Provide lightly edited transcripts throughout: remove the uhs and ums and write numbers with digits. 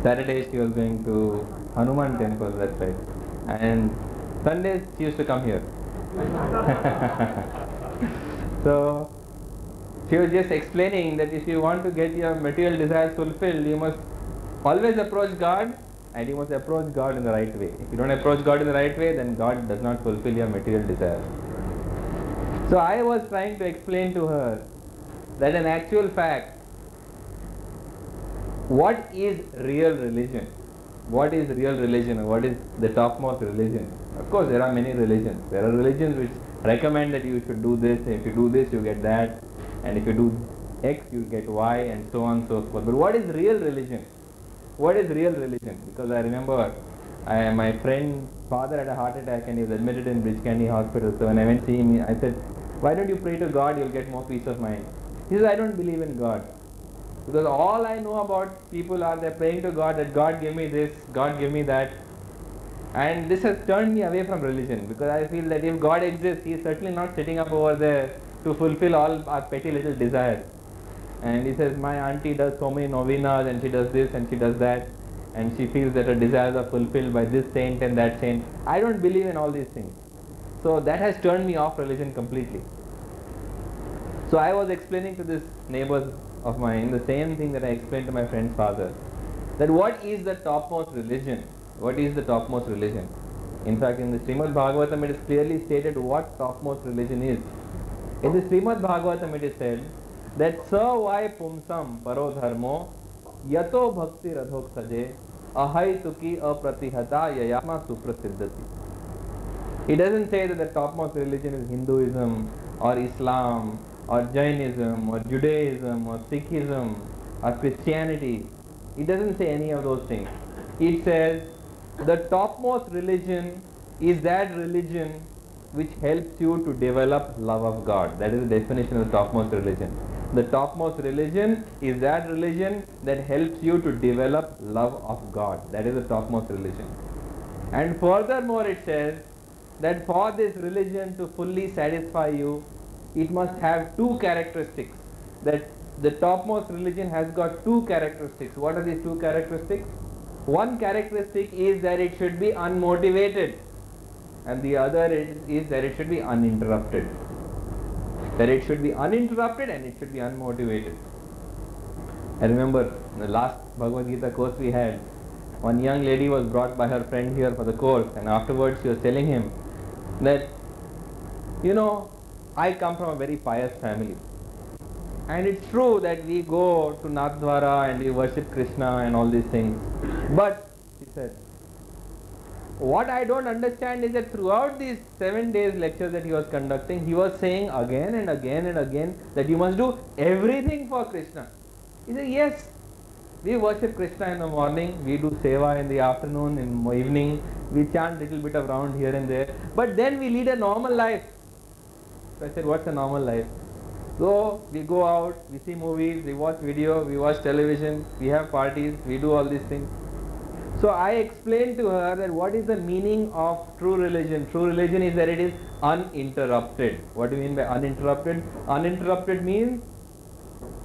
Saturdays she was going to Hanuman temple, that's right. And Sundays she used to come here. So she was just explaining that if you want to get your material desires fulfilled, you must always approach God, and you must approach God in the right way. If you don't approach God in the right way, then God does not fulfill your material desires. So I was trying to explain to her that in actual fact, what is real religion? What is real religion? What is the topmost religion? Of course, there are many religions. There are religions which recommend that you should do this, and if you do this, you get that, and if you do X, you get Y, and so on and so forth. But what is real religion? What is real religion? Because I remember my friend's father had a heart attack and he was admitted in Bridge Candy Hospital. So when I went to see him, I said, "Why don't you pray to God? You'll get more peace of mind." He says, "I don't believe in God. Because all I know about people are they're praying to God that God give me this, God give me that." And this has turned me away from religion, because I feel that if God exists, He is certainly not sitting up over there to fulfill all our petty little desires. And he says, "My auntie does so many novenas and she does this and she does that, and she feels that her desires are fulfilled by this saint and that saint." I don't believe in all these things. So that has turned me off religion completely. So I was explaining to this neighbors of mine the same thing that I explained to my friend's father, that what is the topmost religion? What is the topmost religion? In fact, in the Srimad Bhagavatam it is clearly stated what topmost religion is. In the Srimad Bhagavatam it is said that savai pumsam paro dharmo yato bhakti radhoksaje ahaituki apratihata yayama suprasiddhati. It doesn't say that the topmost religion is Hinduism or Islam or Jainism or Judaism or Sikhism or Christianity. It doesn't say any of those things. It says the topmost religion is that religion which helps you to develop love of God. That is the definition of the topmost religion. The topmost religion is that religion that helps you to develop love of God. That is the topmost religion. And furthermore it says that for this religion to fully satisfy you, it must have two characteristics. That the topmost religion has got two characteristics. What are these two characteristics? One characteristic is that it should be unmotivated, and the other is that it should be uninterrupted. That it should be uninterrupted and it should be unmotivated. I remember in the last Bhagavad Gita course we had, one young lady was brought by her friend here for the course, and afterwards she was telling him that, "You know, I come from a very pious family, and it's true that we go to Nathdwara and we worship Krishna and all these things. But," she said, "what I don't understand is that throughout these 7 days lectures that he was conducting, he was saying again and again and again that you must do everything for Krishna." He said, "Yes, we worship Krishna in the morning, we do seva in the afternoon, in the evening, we chant little bit of round here and there, but then we lead a normal life." So I said, "What's a normal life?" So we go out, we see movies, we watch video, we watch television, we have parties, we do all these things. So I explained to her that what is the meaning of true religion. True religion is that it is uninterrupted. What do you mean by uninterrupted? Uninterrupted means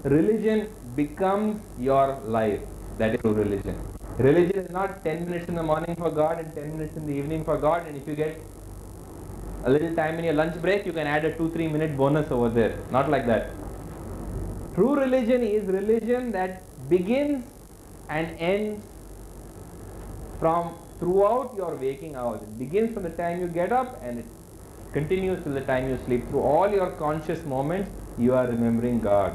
religion becomes your life. That is true religion. Religion is not 10 minutes in the morning for God and 10 minutes in the evening for God, and if you get a little time in your lunch break, you can add a 2-3 minute bonus over there. Not like that. True religion is religion that begins and ends from throughout your waking hours. It begins from the time you get up and it continues till the time you sleep. Through all your conscious moments, you are remembering God.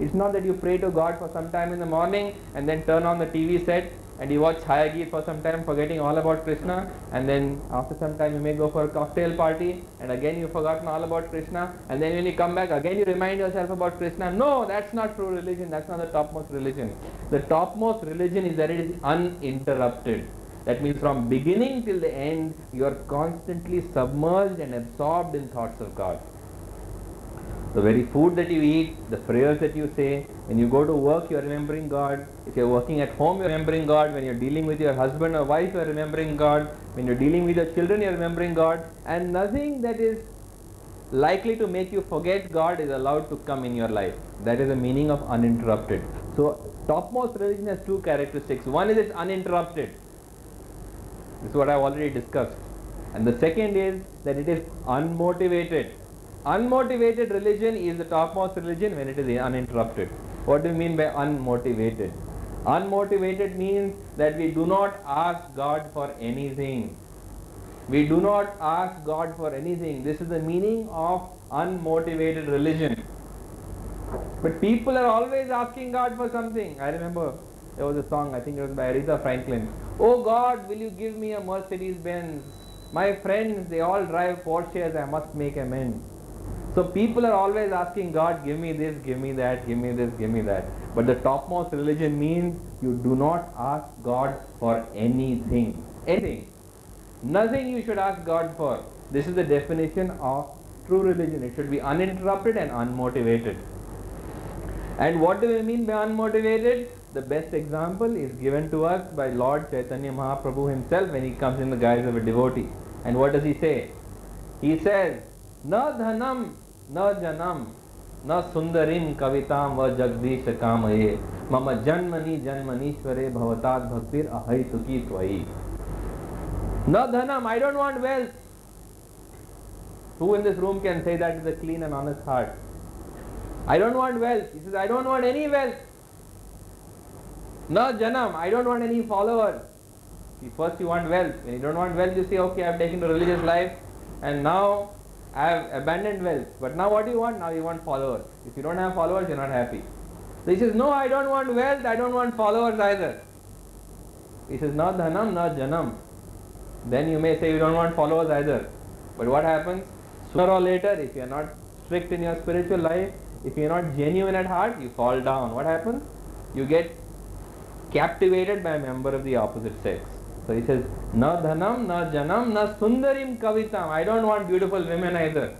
It's not that you pray to God for some time in the morning and then turn on the TV set and you watch Hayagir for some time, forgetting all about Krishna, and then after some time you may go for a cocktail party and again you've forgotten all about Krishna, and then when you come back again you remind yourself about Krishna. No, that's not true religion. That's not the topmost religion. The topmost religion is that it is uninterrupted. That means from beginning till the end you are constantly submerged and absorbed in thoughts of God. The very food that you eat, the prayers that you say, when you go to work you are remembering God, if you are working at home you are remembering God, when you are dealing with your husband or wife you are remembering God, when you are dealing with your children you are remembering God, and nothing that is likely to make you forget God is allowed to come in your life. That is the meaning of uninterrupted. So Topmost religion has two characteristics. One is it's uninterrupted. This is what I've already discussed. And the second is that it is unmotivated. Unmotivated religion is the topmost religion when it is uninterrupted. What do you mean by unmotivated? Unmotivated means that we do not ask God for anything. We do not ask God for anything. This is the meaning of unmotivated religion. But people are always asking God for something. I remember there was a song, I think it was by Aretha Franklin. Oh God, will you give me a Mercedes Benz? My friends, they all drive Porsches, I must make amends. So people are always asking God, give me this, give me that, give me this, give me that. But the topmost religion means you do not ask God for anything. Anything. Nothing you should ask God for. This is the definition of true religion. It should be uninterrupted and unmotivated. And what do we mean by unmotivated? The best example is given to us by Lord Chaitanya Mahaprabhu himself when he comes in the guise of a devotee. And what does he say? He says, Na dhanam, na janam, na sundarim kavitam va jagdish kamaye, mama janmani janmanishware bhavatat bhaktir ahaituki tvai. Na dhanam, I don't want wealth. Who in this room can say that with a clean and honest heart? I don't want wealth. He says, I don't want any wealth. Na janam, I don't want any followers. See, first you want wealth. When you don't want wealth, you say, okay, I have taken to religious life and now I have abandoned wealth. But now what do you want? Now you want followers. If you don't have followers, you're not happy. So he says, no, I don't want wealth, I don't want followers either. He says, na dhanam, na janam. Then you may say you don't want followers either. But what happens? Sooner or later, if you are not strict in your spiritual life, if you are not genuine at heart, you fall down. What happens? You get captivated by a member of the opposite sex. So he says, na dhanam, na janam, na sundarim kavitam. I don't want beautiful women either.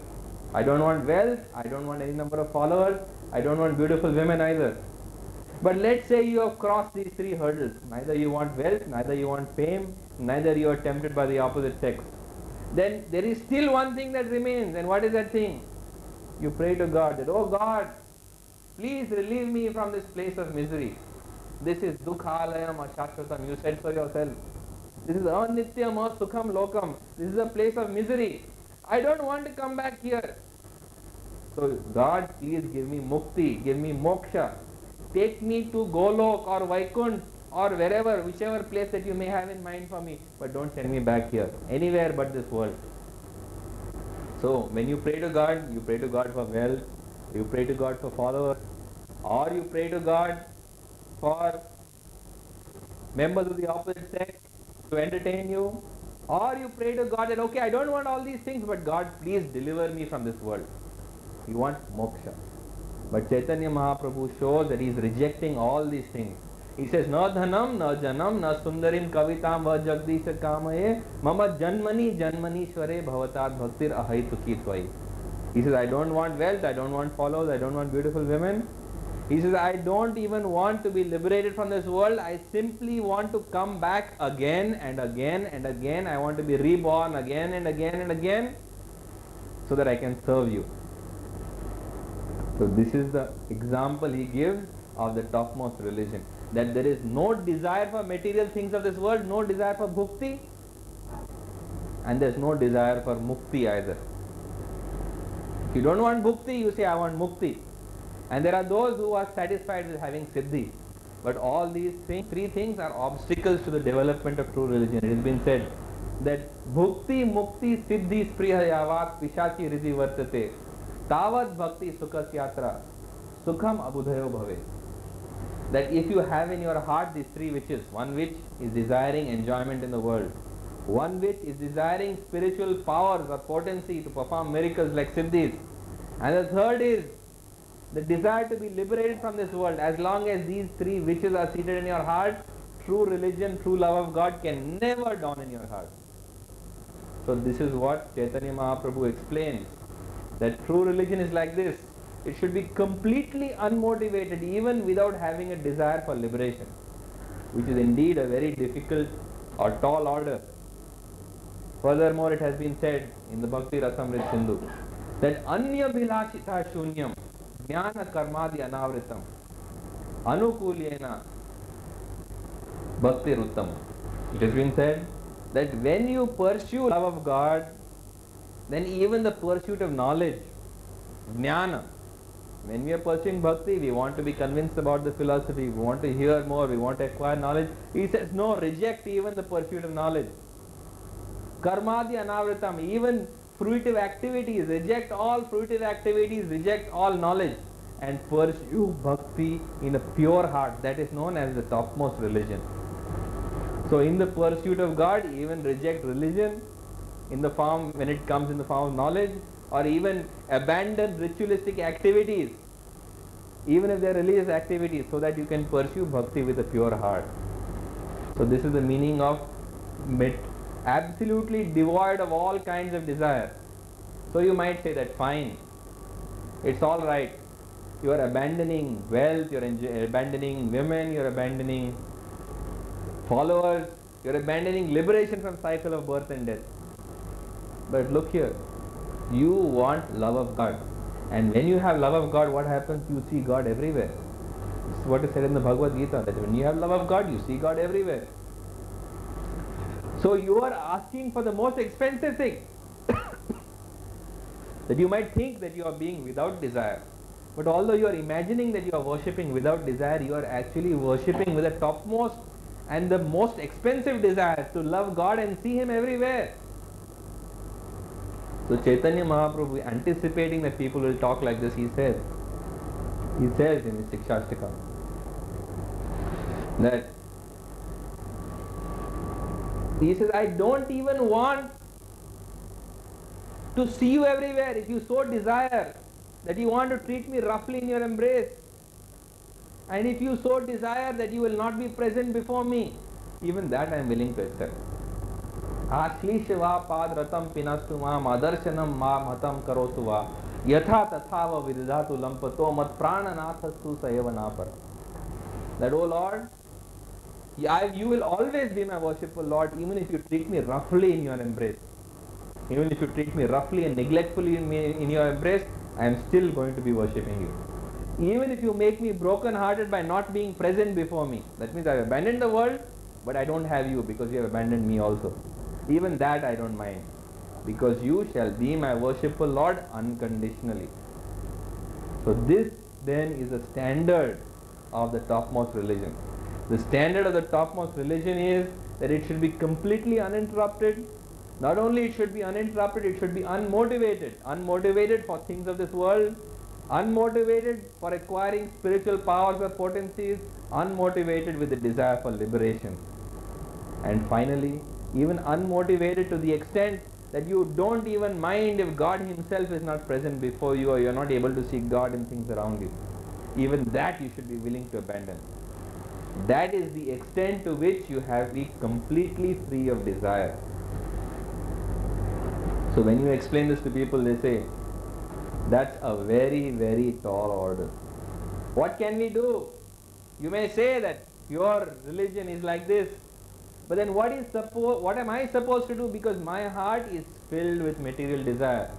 I don't want wealth. I don't want any number of followers. I don't want beautiful women either. But let's say you have crossed these three hurdles. Neither you want wealth, neither you want fame, neither you are tempted by the opposite sex. Then there is still one thing that remains. And what is that thing? You pray to God that, oh God, please relieve me from this place of misery. This is dukhalayam ashashvatam. You said so yourself. This is anityam sukham lokam. This is a place of misery. I don't want to come back here. So God, please give me mukti, give me moksha. Take me to Golok or Vaikunt or wherever, whichever place that you may have in mind for me. But don't send me back here, anywhere but this world. So when you pray to God for wealth, you pray to God for followers, or you pray to God for members of the opposite sex to entertain you, or you pray to God that, okay, I don't want all these things, but God, please deliver me from this world. You want moksha. But Chaitanya Mahaprabhu shows that he is rejecting all these things. He says, na dhanam, na janam, na sundarim kavitam va jagdisha kamaye, mama janmani janmanishware bhavatat bhaktir ahaituki tvai. He says, I don't want wealth, I don't want followers, I don't want beautiful women. He says, I don't even want to be liberated from this world. I simply want to come back again and again and again. I want to be reborn again and again and again so that I can serve you. So this is the example he gives of the topmost religion. That there is no desire for material things of this world, no desire for bhukti, and there is no desire for mukti either. If you don't want bhukti, you say, I want mukti. And there are those who are satisfied with having siddhi. But all these three things are obstacles to the development of true religion. It has been said that bhukti, mukti, siddhi, spriya yavat, pishachi riddhi vartate, tavad bhakti sukhas yatra, sukham abudhayo bhave. That if you have in your heart these three wishes, one which is desiring enjoyment in the world, one which is desiring spiritual powers or potency to perform miracles like siddhis, and the third is the desire to be liberated from this world. As long as these three wishes are seated in your heart, true religion, true love of God can never dawn in your heart. So this is what Chaitanya Mahaprabhu explains, that true religion is like this. It should be completely unmotivated, even without having a desire for liberation, which is indeed a very difficult or tall order. Furthermore, it has been said in the Bhakti Rasamrita Sindhu that Anya Bhilashita Shunyam Jnana Karmadi Anavritam. anukulyena bhakti ruttam. It has been said that when you pursue love of God, then even the pursuit of knowledge, jnana, when we are pursuing bhakti, we want to be convinced about the philosophy, we want to hear more, we want to acquire knowledge. He says, no, reject even the pursuit of knowledge. Karmadi anavritam, even fruitive activities, reject all fruitive activities, reject all knowledge, and pursue bhakti in a pure heart. That is known as the topmost religion. So in the pursuit of God, even reject religion in the form, when it comes in the form of knowledge, or even abandon ritualistic activities, even if they are religious activities, so that you can pursue bhakti with a pure heart. So this is the meaning of absolutely devoid of all kinds of desire. So you might say that fine, it's all right, you are abandoning wealth, you are abandoning women, you are abandoning followers, you are abandoning liberation from cycle of birth and death. But look here, you want love of God, and when you have love of God, what happens? You see God everywhere. This is what is said in the Bhagavad Gita, that when you have love of God, you see God everywhere. So you are asking for the most expensive thing. That you might think that you are being without desire, but although you are imagining that you are worshipping without desire, you are actually worshipping with the topmost and the most expensive desire, to love God and see Him everywhere. So Chaitanya Mahaprabhu, anticipating that people will talk like this, he says in his Shikshashtakam that he says, I don't even want to see you everywhere. If you so desire that you want to treat me roughly in your embrace, and if you so desire that you will not be present before me, even that I am willing to accept. Ashlishva padratam pinastu mam adarshanam ma matam karotu va yatha tathava vidhatu lampato mat prananathastu sayavanapara. That, O Lord, you will always be my worshipful Lord, even if you treat me roughly in your embrace. Even if you treat me roughly and neglectfully in your embrace, I am still going to be worshipping you. Even if you make me broken hearted by not being present before me, that means I have abandoned the world, but I don't have you because you have abandoned me also. Even that I don't mind, because you shall be my worshipful Lord unconditionally. So this then is the standard of the topmost religion. The standard of the topmost religion is that it should be completely uninterrupted. Not only it should be uninterrupted, it should be unmotivated. Unmotivated for things of this world, unmotivated for acquiring spiritual powers or potencies, unmotivated with the desire for liberation. And finally, even unmotivated to the extent that you don't even mind if God Himself is not present before you, or you are not able to see God in things around you. Even that you should be willing to abandon. That is the extent to which you have to be completely free of desire. So when you explain this to people, they say, that's a very, very tall order. What can we do? You may say that your religion is like this, but then what am I supposed to do? Because my heart is filled with material desire.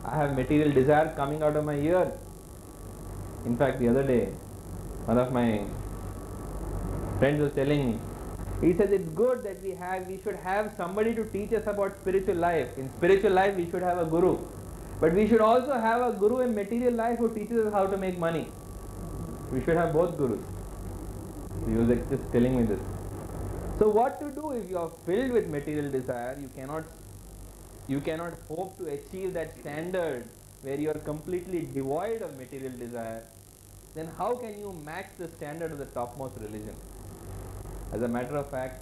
I have material desire coming out of my ear. In fact, the other day, one of my friends was telling me, he says it's good that we should have somebody to teach us about spiritual life. In spiritual life, we should have a guru. But we should also have a guru in material life who teaches us how to make money. We should have both gurus. He was just telling me this. So what to do if you are filled with material desire? You cannot hope to achieve that standard where you are completely devoid of material desire. Then how can you match the standard of the topmost religion? As a matter of fact,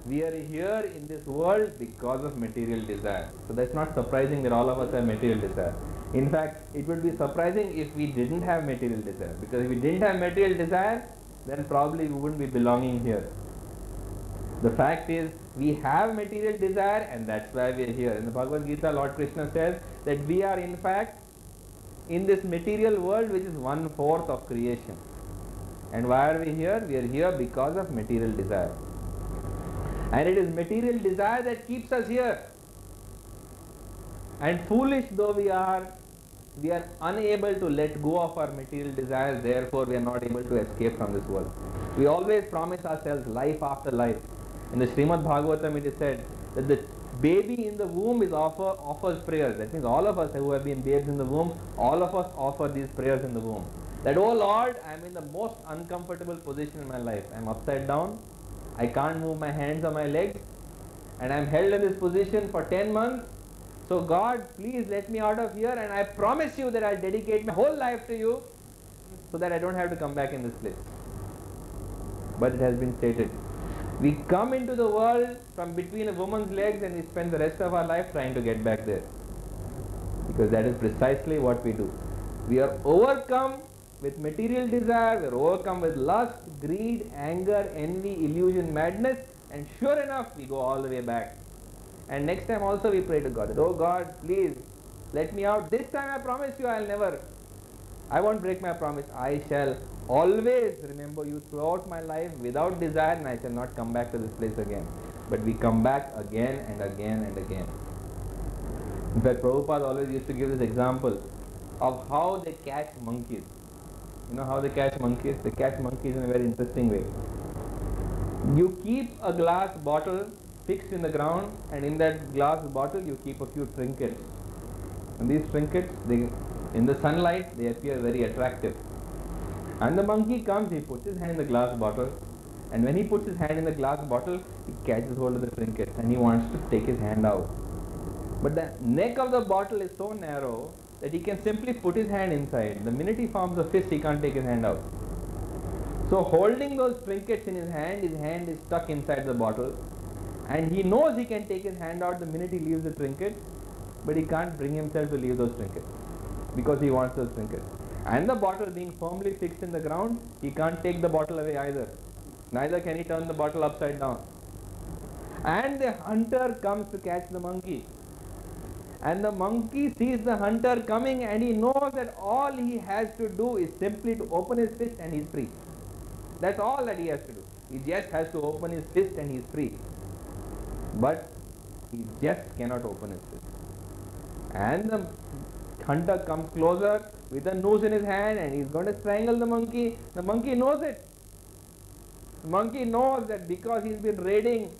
we are here in this world because of material desire. So that's not surprising that all of us have material desire. In fact, it would be surprising if we didn't have material desire. Because if we didn't have material desire, then probably we wouldn't be belonging here. The fact is, we have material desire, and that's why we are here. In the Bhagavad Gita, Lord Krishna says that we are in fact in this material world, which is 1/4 of creation. And why are we here? We are here because of material desire. And it is material desire that keeps us here. And foolish though we are, we are unable to let go of our material desires, therefore we are not able to escape from this world. We always promise ourselves life after life. In the Srimad Bhagavatam it is said that the baby in the womb offers prayers. That means all of us who have been babes in the womb, all of us offer these prayers in the womb. That, oh Lord, I am in the most uncomfortable position in my life. I am upside down, I can't move my hands or my legs, and I am held in this position for 10 months. So God, please let me out of here, and I promise you that I'll dedicate my whole life to you so that I don't have to come back in this place. But it has been stated, we come into the world from between a woman's legs and we spend the rest of our life trying to get back there. Because that is precisely what we do. We are overcome with material desire, we are overcome with lust, greed, anger, envy, illusion, madness, and sure enough we go all the way back. And next time also we pray to God that, oh God, please let me out. This time I promise you I won't break my promise. I shall always remember you throughout my life without desire, and I shall not come back to this place again. But we come back again and again and again. In fact, Prabhupada always used to give this example of how they catch monkeys. You know how they catch monkeys? They catch monkeys in a very interesting way. You keep a glass bottle fixed in the ground, and in that glass bottle you keep a few trinkets. And these trinkets, in the sunlight, they appear very attractive. And the monkey comes, he puts his hand in the glass bottle, and when he puts his hand in the glass bottle, he catches hold of the trinkets and he wants to take his hand out. But the neck of the bottle is so narrow that he can simply put his hand inside. The minute he forms a fist, he can't take his hand out. So holding those trinkets in his hand is stuck inside the bottle, and he knows he can take his hand out the minute he leaves the trinket, but he can't bring himself to leave those trinkets because he wants those trinkets. And the bottle being firmly fixed in the ground, he can't take the bottle away either. Neither can he turn the bottle upside down. And the hunter comes to catch the monkey. And the monkey sees the hunter coming, and he knows that all he has to do is simply to open his fist and he's free. That's all that he has to do. He just has to open his fist and he's free. But he just cannot open his fist. And the hunter comes closer with a noose in his hand and he's going to strangle the monkey. The monkey knows it. The monkey knows that because he's been raiding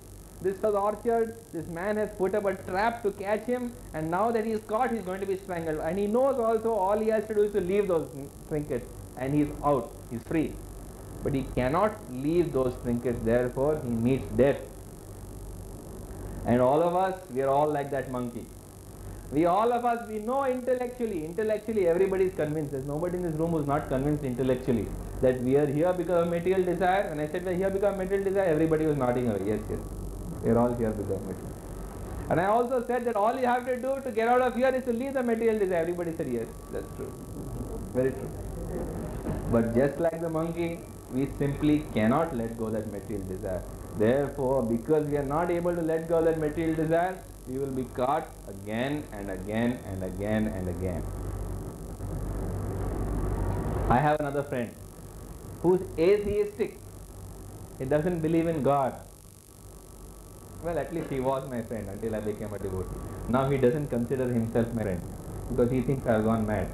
this orchard, this man has put up a trap to catch him, and now that he's caught, he's going to be strangled. And he knows also all he has to do is to leave those trinkets, and he's out, he's free. But he cannot leave those trinkets, therefore he meets death. And all of us, we are all like that monkey. We know intellectually everybody is convinced. There's nobody in this room who's not convinced intellectually that we are here because of material desire. When I said we are here because of material desire, everybody was nodding away. Yes, yes. We are all here because of material. And I also said that all you have to do to get out of here is to leave the material desire. Everybody said yes, that's true. Very true. But just like the monkey, we simply cannot let go of that material desire. Therefore, because we are not able to let go of that material desire, we will be caught again and again and again and again. I have another friend who's atheistic. He doesn't believe in God. Well, at least he was my friend until I became a devotee. Now he doesn't consider himself my friend because he thinks I have gone mad.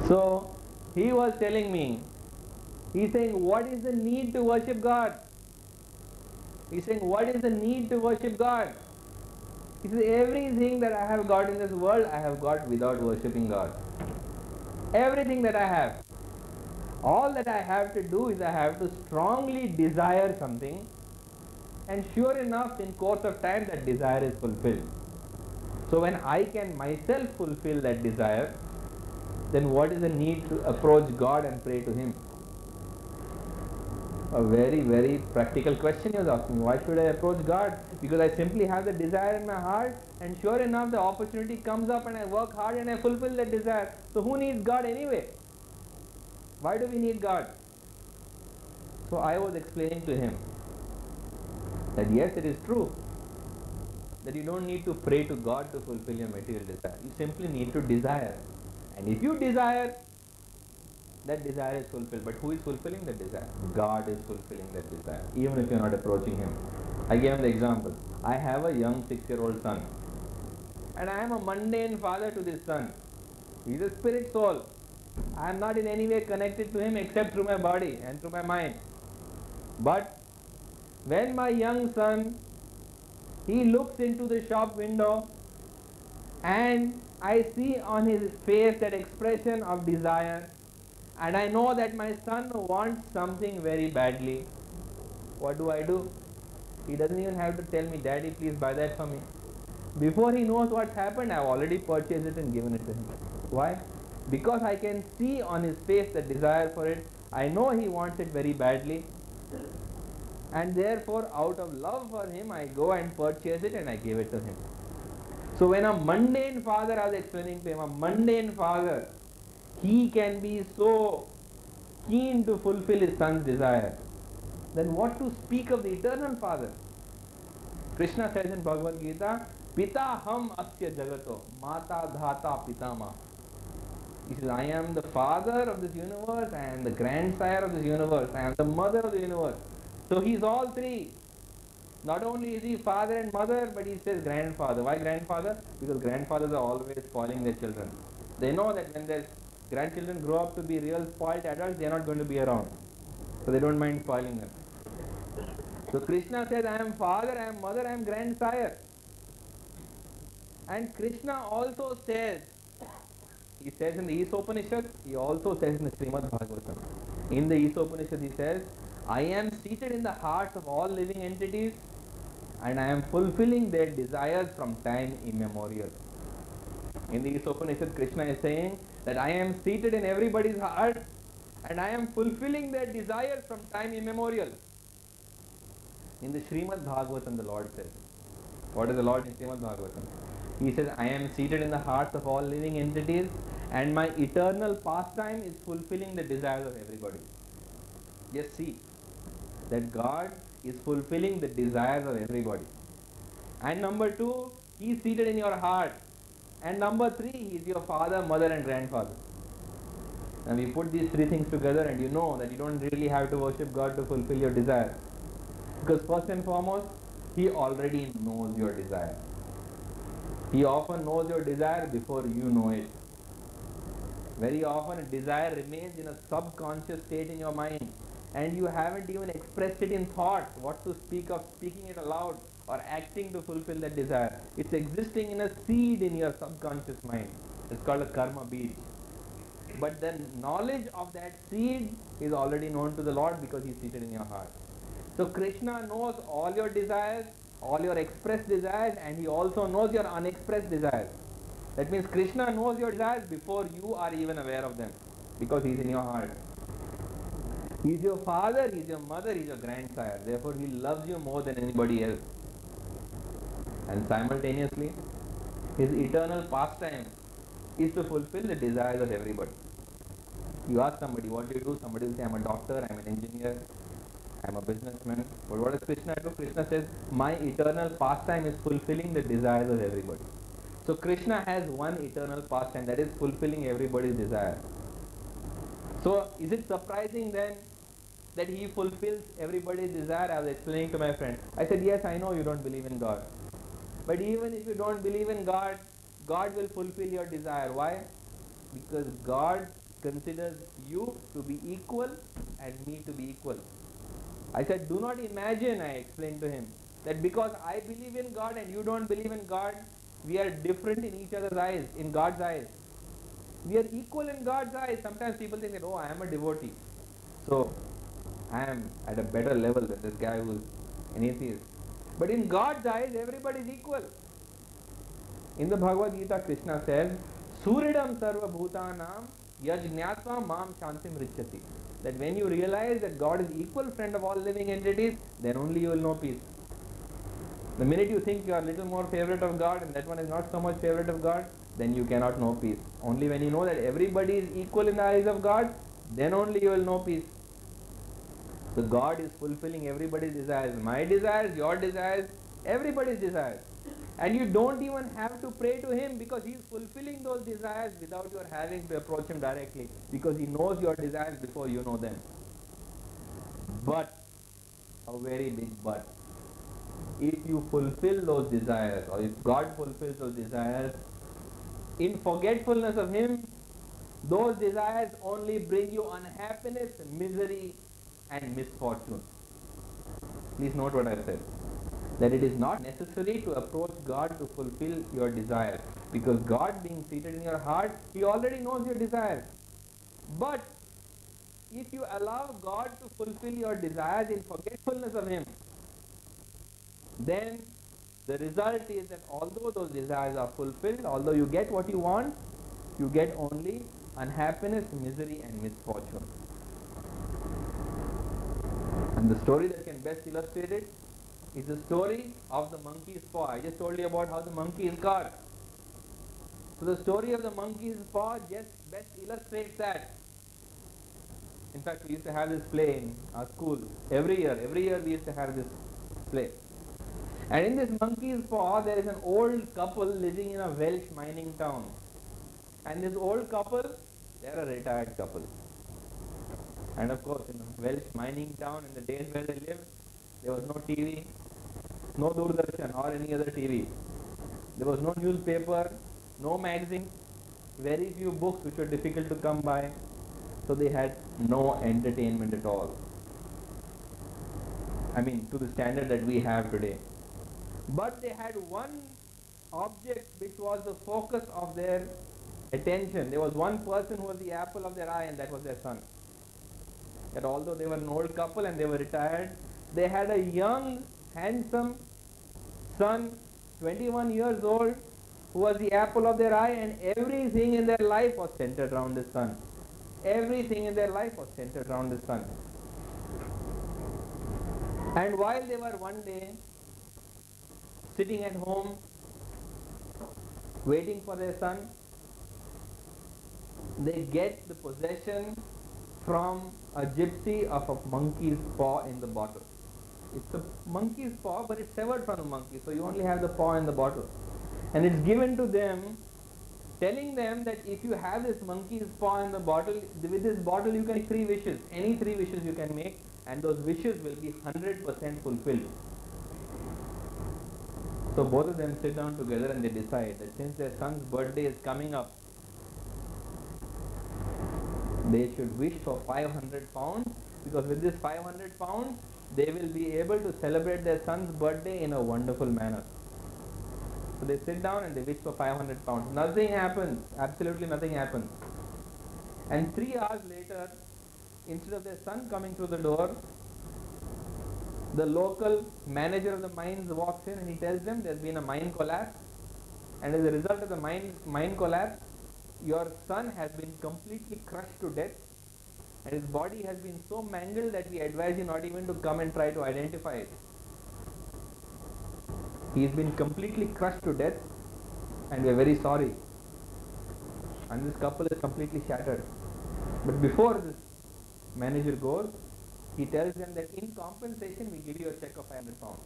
So he was telling me, he's saying, what is the need to worship God? He's saying, what is the need to worship God? He says, everything that I have got in this world, I have got without worshipping God. Everything that I have. All that I have to do is I have to strongly desire something, and sure enough, in course of time, that desire is fulfilled. So when I can myself fulfill that desire, then what is the need to approach God and pray to Him? A very, very practical question he was asking. Why should I approach God? Because I simply have the desire in my heart, and sure enough the opportunity comes up and I work hard and I fulfill that desire. So who needs God anyway? Why do we need God? So I was explaining to him that yes, it is true that you don't need to pray to God to fulfill your material desire. You simply need to desire. And if you desire, that desire is fulfilled. But who is fulfilling that desire? God is fulfilling that desire, even if you are not approaching Him. I gave him the example. I have a young 6-year-old son. and I am a mundane father to this son. He is a spirit soul. I am not in any way connected to him except through my body and through my mind. But when my young son, he looks into the shop window and I see on his face that expression of desire, and I know that my son wants something very badly. What do? He doesn't even have to tell me, Daddy, please buy that for me. Before he knows what's happened, I've already purchased it and given it to him. Why? Because I can see on his face the desire for it. I know he wants it very badly. And therefore, out of love for him, I go and purchase it and I give it to him. So when a mundane father, I was explaining to him, a mundane father, he can be so keen to fulfill his son's desire. Then what to speak of the eternal Father? Krishna says in Bhagavad Gita, Pita ham asya jagato, mata dhata pitama. He says, I am the father of this universe, I am the grandsire of this universe, I am the mother of the universe. So he is all three. Not only is he father and mother, but he says grandfather. Why grandfather? Because grandfathers are always spoiling their children. They know that when their grandchildren grow up to be real spoiled adults, they are not going to be around. So they don't mind spoiling them. So Krishna says, I am father, I am mother, I am grandsire. And Krishna also says, he says in the Isopanishad, he also says in the Srimad Bhagavatam. In the Isopanishad he says, I am seated in the hearts of all living entities and I am fulfilling their desires from time immemorial. In the Isopanishad, Krishna is saying that I am seated in everybody's heart and I am fulfilling their desires from time immemorial. In the Srimad Bhagavatam, the Lord says, what is the Lord in Srimad Bhagavatam? He says, I am seated in the hearts of all living entities and my eternal pastime is fulfilling the desires of everybody. Just see that God is fulfilling the desires of everybody. And number two, He is seated in your heart. And number three, He is your father, mother and grandfather. And we put these three things together and you know that you don't really have to worship God to fulfill your desire. Because first and foremost, He already knows your desire. He often knows your desire before you know it. Very often a desire remains in a subconscious state in your mind and you haven't even expressed it in thought, what to speak of speaking it aloud or acting to fulfill that desire. It's existing in a seed in your subconscious mind. It's called a karma bead. But the knowledge of that seed is already known to the Lord because He is seated in your heart. So Krishna knows all your desires, all your expressed desires, and He also knows your unexpressed desires. That means Krishna knows your desires before you are even aware of them, because He is in your heart. He is your father, He is your mother, He is your grandsire. Therefore He loves you more than anybody else. And simultaneously, His eternal pastime is to fulfill the desires of everybody. You ask somebody, what do you do? Somebody will say, I am a doctor, I am an engineer, I am a businessman. But what does Krishna do? Krishna says, my eternal pastime is fulfilling the desires of everybody. So Krishna has one eternal pastime, that is fulfilling everybody's desire. So is it surprising then that He fulfills everybody's desire? I was explaining to my friend. I said, yes, I know you don't believe in God. But even if you don't believe in God, God will fulfill your desire. Why? Because God considers you to be equal and me to be equal. I said, do not imagine, I explained to him, that because I believe in God and you don't believe in God, we are different in each other's eyes, in God's eyes. We are equal in God's eyes. Sometimes people think that, oh, I am a devotee, so I am at a better level than this guy who is an atheist. But in God's eyes, everybody is equal. In the Bhagavad Gita, Krishna says, Suridam sarva bhutanam yajñatva mam shantim richati. That when you realize that God is equal friend of all living entities, then only you will know peace. The minute you think you are a little more favorite of God and that one is not so much favorite of God, then you cannot know peace. Only when you know that everybody is equal in the eyes of God, then only you will know peace. So God is fulfilling everybody's desires. My desires, your desires, everybody's desires. And you don't even have to pray to Him because He is fulfilling those desires without your having to approach Him directly, because He knows your desires before you know them. But, a very big but, if you fulfill those desires, or if God fulfills those desires, in forgetfulness of Him, those desires only bring you unhappiness, misery and misfortune. Please note what I said. That it is not necessary to approach God to fulfill your desires, because God being seated in your heart, He already knows your desires. But if you allow God to fulfill your desires in forgetfulness of Him, then the result is that although those desires are fulfilled, although you get what you want, you get only unhappiness, misery and misfortune. And the story that can best illustrate it is the story of the monkey's paw. I just told you about how the monkey is caught. So the story of the monkey's paw just best illustrates that. In fact, we used to have this play in our school every year we used to have this play. And in this monkey's paw, there is an old couple living in a Welsh mining town. And this old couple, they are a retired couple. And of course, in a Welsh mining town, in the days where they lived, there was no TV, no Doordarshan or any other TV. There was no newspaper, no magazine, very few books which were difficult to come by. So they had no entertainment at all. I mean, to the standard that we have today. But they had one object which was the focus of their attention. There was one person who was the apple of their eye, and that was their son. That although they were an old couple and they were retired, they had a young, handsome son, 21 years old, who was the apple of their eye, and everything in their life was centered around the son. Everything in their life was centered around the son. And while they were one day sitting at home, waiting for their son, they get the possession from a gypsy of a monkey's paw in the bottle. It's a monkey's paw, but it's severed from the monkey, so you only have the paw in the bottle. And it's given to them, telling them that if you have this monkey's paw in the bottle, with this bottle you can make 3 wishes. Any 3 wishes you can make, and those wishes will be 100% fulfilled. So both of them sit down together and they decide that since their son's birthday is coming up, they should wish for 500 pounds, because with this 500 pounds, they will be able to celebrate their son's birthday in a wonderful manner. So they sit down and they wish for 500 pounds. Nothing happens. Absolutely nothing happens. And 3 hours later, instead of their son coming through the door, the local manager of the mines walks in and he tells them there's been a mine collapse. And as a result of the mine collapse, your son has been completely crushed to death. And his body has been so mangled that we advise you not even to come and try to identify it. He has been completely crushed to death, and we are very sorry. And this couple is completely shattered. But before this manager goes, he tells them that in compensation we give you a check of 500 pounds.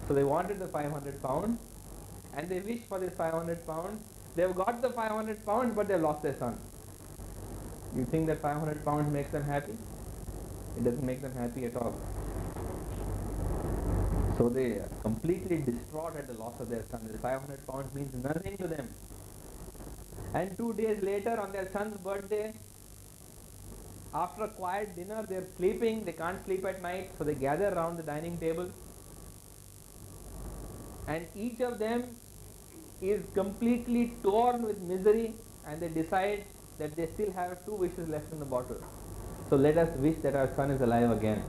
So they wanted the 500 pounds, and they wished for this 500 pounds. They've got the 500 pounds, but they've lost their son. You think that 500 pounds makes them happy? It doesn't make them happy at all. So they are completely distraught at the loss of their son. The 500 pounds means nothing to them. And 2 days later, on their son's birthday, after a quiet dinner, they're sleeping. They can't sleep at night, so they gather around the dining table. And each of them is completely torn with misery, and they decide that they still have 2 wishes left in the bottle. So let us wish that our son is alive again.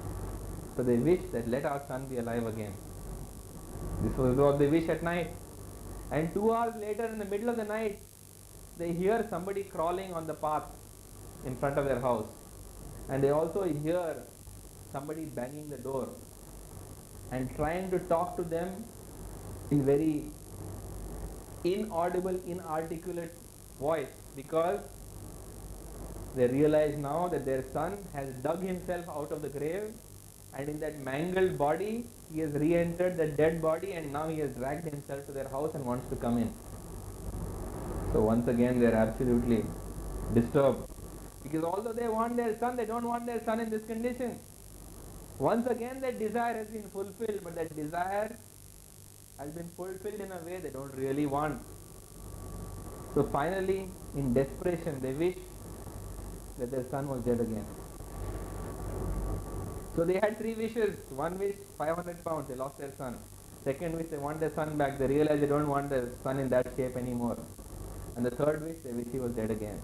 So they wish that let our son be alive again. This was what they wish at night. And 2 hours later, in the middle of the night, they hear somebody crawling on the path in front of their house. And they also hear somebody banging the door and trying to talk to them in very inaudible, inarticulate voice, because they realize now that their son has dug himself out of the grave, and in that mangled body he has re-entered the dead body, and now he has dragged himself to their house and wants to come in. So once again they are absolutely disturbed, because although they want their son, they don't want their son in this condition. Once again that desire has been fulfilled, but that desire has been fulfilled in a way they don't really want. So finally, in desperation, they wish that their son was dead again. So they had three wishes. One wish, 500 pounds, they lost their son. Second wish, they want their son back. They realize they don't want their son in that shape anymore. And the third wish, they wish he was dead again.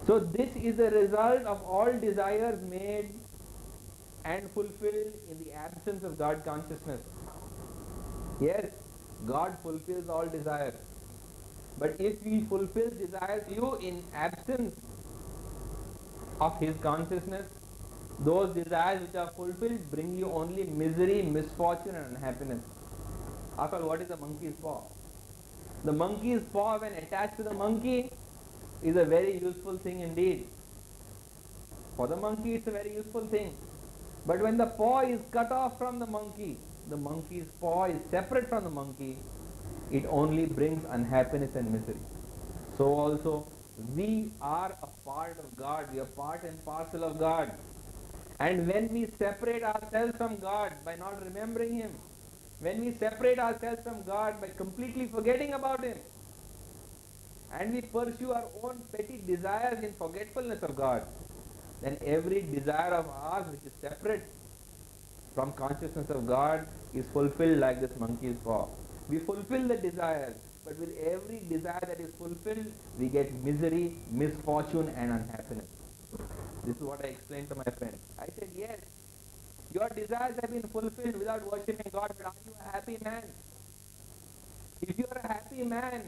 So this is the result of all desires made and fulfilled in the absence of God consciousness. Yes, God fulfills all desires. But if we fulfill desires you in absence of His consciousness, those desires which are fulfilled bring you only misery, misfortune and unhappiness. After all, what is a monkey's paw? The monkey's paw, when attached to the monkey, is a very useful thing indeed. For the monkey it's a very useful thing. But when the paw is cut off from the monkey's paw is separate from the monkey, it only brings unhappiness and misery. So also, we are a part of God, we are part and parcel of God. And when we separate ourselves from God by not remembering Him, when we separate ourselves from God by completely forgetting about Him, and we pursue our own petty desires in forgetfulness of God, then every desire of ours which is separate from consciousness of God is fulfilled like this monkey's paw. We fulfill the desires, but with every desire that is fulfilled, we get misery, misfortune and unhappiness. This is what I explained to my friend. I said, yes, your desires have been fulfilled without worshipping God, but are you a happy man? If you are a happy man,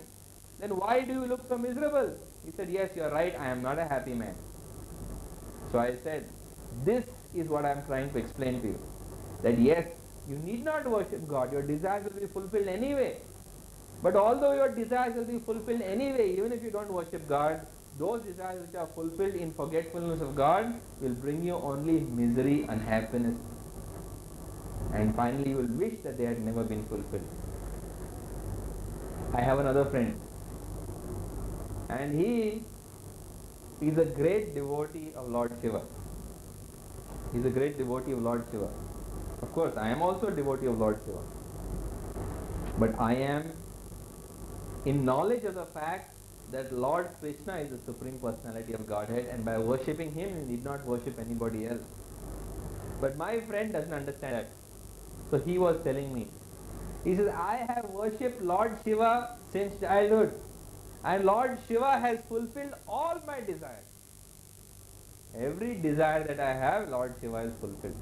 then why do you look so miserable? He said, yes, you are right, I am not a happy man. So I said, this is what I am trying to explain to you. That yes, you need not worship God, your desires will be fulfilled anyway. But although your desires will be fulfilled anyway, even if you don't worship God, those desires which are fulfilled in forgetfulness of God will bring you only misery, unhappiness. And finally you will wish that they had never been fulfilled. I have another friend, and he is a great devotee of Lord Shiva. He is a great devotee of Lord Shiva. Of course, I am also a devotee of Lord Shiva. But I am in knowledge of the fact that Lord Krishna is the Supreme Personality of Godhead, and by worshipping Him, you need not worship anybody else. But my friend doesn't understand that. So he was telling me, he says, I have worshipped Lord Shiva since childhood, and Lord Shiva has fulfilled all my desires. Every desire that I have, Lord Shiva has fulfilled.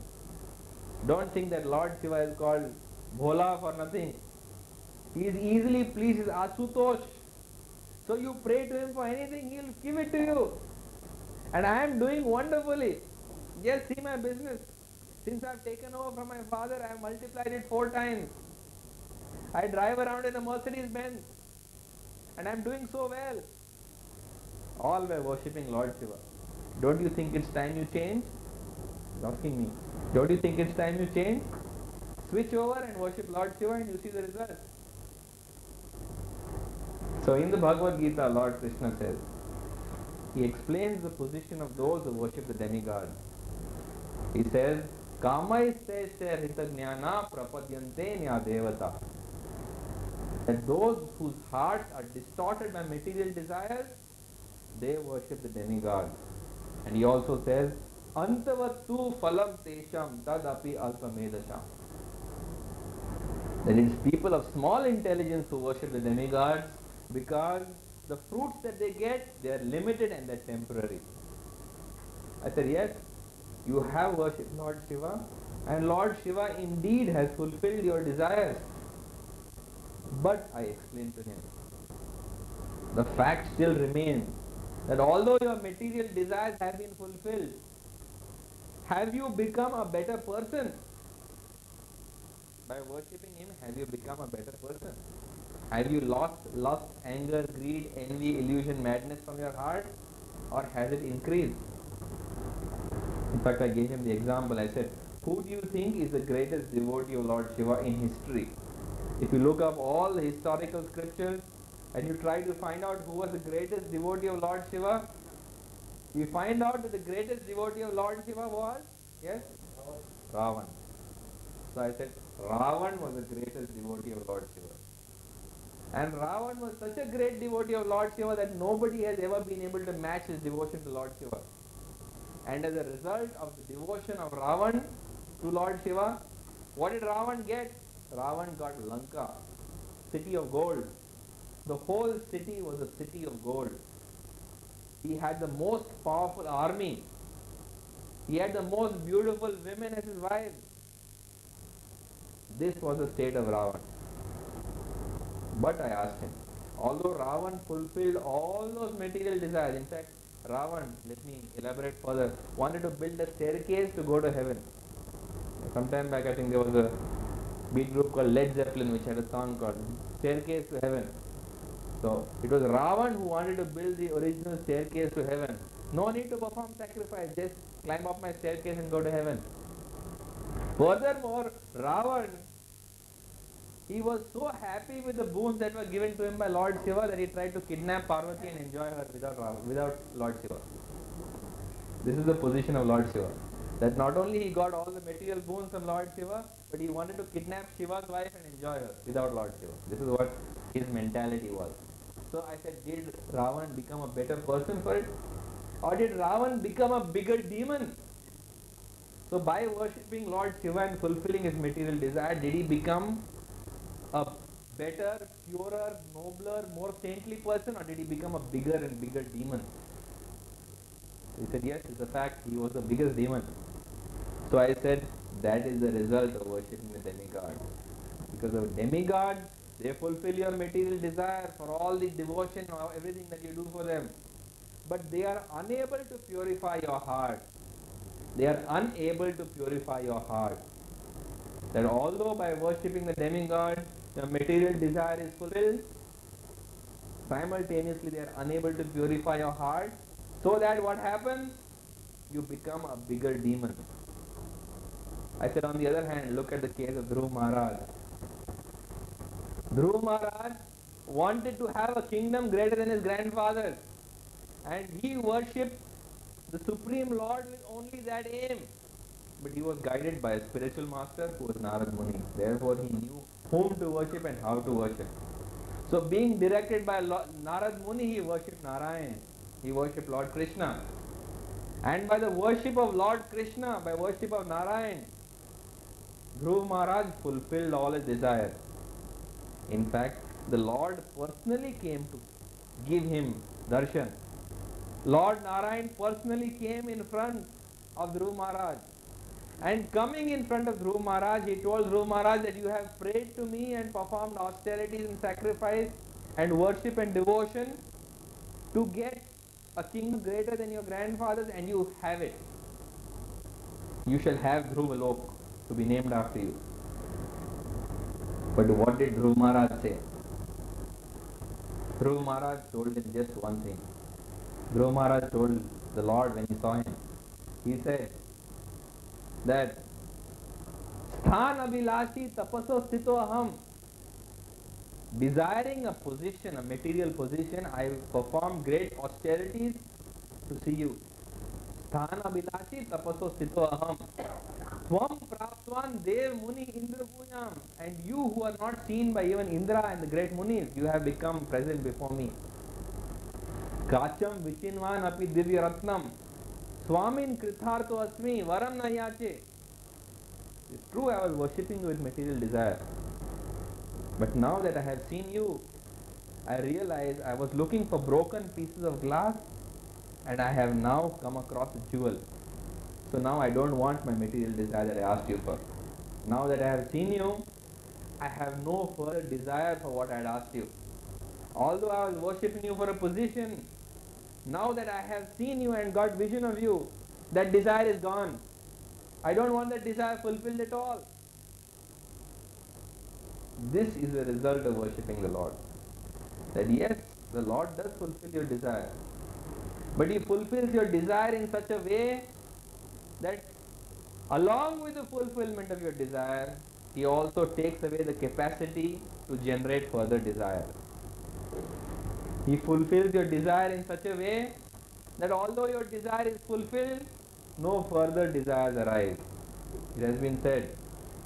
Don't think that Lord Shiva is called Bhola for nothing. He is easily pleased, is Asutosh. So you pray to Him for anything, He will give it to you. And I am doing wonderfully. Just see my business. Since I have taken over from my father, I have multiplied it 4 times. I drive around in a Mercedes Benz. And I am doing so well. All by worshipping Lord Shiva. Don't you think it's time you change? He's asking me. Don't you think it's time you change? Switch over and worship Lord Shiva and you see the result. So in the Bhagavad Gita, Lord Krishna says, He explains the position of those who worship the demigod. He says, Kamaiste rita jnana prapadyante nya devata. That those whose hearts are distorted by material desires, they worship the demigod. And he also says, Antavattu phalam tesham tadapi alpamedasham. That it is people of small intelligence who worship the demigods, because the fruits that they get, they are limited and they are temporary. I said, yes, you have worshipped Lord Shiva, and Lord Shiva indeed has fulfilled your desires. But I explained to him, the fact still remains that although your material desires have been fulfilled, have you become a better person? By worshipping Him, have you become a better person? Have you lost lust, anger, greed, envy, illusion, madness from your heart? Or has it increased? In fact, I gave him the example. I said, who do you think is the greatest devotee of Lord Shiva in history? If you look up all the historical scriptures and you try to find out who was the greatest devotee of Lord Shiva, we find out that the greatest devotee of Lord Shiva was, yes, Ravan. So I said, Ravan was the greatest devotee of Lord Shiva. And Ravan was such a great devotee of Lord Shiva that nobody has ever been able to match his devotion to Lord Shiva. And as a result of the devotion of Ravan to Lord Shiva, what did Ravan get? Ravan got Lanka, city of gold. The whole city was a city of gold. He had the most powerful army. He had the most beautiful women as his wives. This was the state of Ravan. But I asked him, although Ravan fulfilled all those material desires, in fact, Ravan, let me elaborate further, wanted to build a staircase to go to heaven. Sometime back I think there was a beat group called Led Zeppelin which had a song called Staircase to Heaven. So it was Ravan who wanted to build the original staircase to heaven. No need to perform sacrifice, just climb up my staircase and go to heaven. Furthermore, Ravan, he was so happy with the boons that were given to him by Lord Shiva that he tried to kidnap Parvati and enjoy her without Lord Shiva. This is the position of Lord Shiva. That not only he got all the material boons from Lord Shiva, but he wanted to kidnap Shiva's wife and enjoy her without Lord Shiva. This is what his mentality was. So I said, did Ravan become a better person for it? Or did Ravan become a bigger demon? So by worshipping Lord Shiva and fulfilling his material desire, did he become a better, purer, nobler, more saintly person, or did he become a bigger and bigger demon? He said, yes, it's a fact, he was the biggest demon. So I said, that is the result of worshipping the demigod. Because of demigods, they fulfill your material desire for all the devotion or everything that you do for them. But they are unable to purify your heart. They are unable to purify your heart. That although by worshipping the demigod, your material desire is fulfilled, simultaneously they are unable to purify your heart, so that what happens? You become a bigger demon. I said, on the other hand, look at the case of Dhruv Maharaj. Dhruv Maharaj wanted to have a kingdom greater than his grandfather's, and he worshipped the Supreme Lord with only that aim. But he was guided by a spiritual master who was Narad Muni. Therefore he knew whom to worship and how to worship. So being directed by Narad Muni, he worshipped Narayan. He worshipped Lord Krishna. And by the worship of Lord Krishna, by worship of Narayan, Dhruv Maharaj fulfilled all his desires. In fact, the Lord personally came to give him darshan. Lord Narayan personally came in front of Dhruv Maharaj. And coming in front of Dhruv Maharaj, he told Dhruv Maharaj that you have prayed to me and performed austerities and sacrifice and worship and devotion to get a kingdom greater than your grandfather's, and you have it. You shall have Dhruv Alok to be named after you. But what did Dhruv Maharaj say? Dhruv Maharaj told him just one thing. Dhruv Maharaj told the Lord when he saw him, he said that Sthan Abhilashi Tapaso Sthito Aham, desiring a position, a material position, I perform great austerities to see you. Sthan Abhilashi Tapaso Sthito Aham, Swam Praptvan Dev Muni Indra Bhujam, and you who are not seen by even Indra and the great Munis, you have become present before me. Kacham Vichinvan Api Divya Ratnam, Swamin Kritharto Asmi, Varam Nayache. It's true, I was worshipping you with material desire. But now that I have seen you, I realize I was looking for broken pieces of glass, and I have now come across a jewel. So now I don't want my material desire that I asked you for. Now that I have seen you, I have no further desire for what I had asked you. Although I was worshipping you for a position, now that I have seen you and got vision of you, that desire is gone. I don't want that desire fulfilled at all. This is the result of worshipping the Lord. That yes, the Lord does fulfill your desire, but He fulfills your desire in such a way that along with the fulfillment of your desire, He also takes away the capacity to generate further desire. He fulfills your desire in such a way that although your desire is fulfilled, no further desires arise. It has been said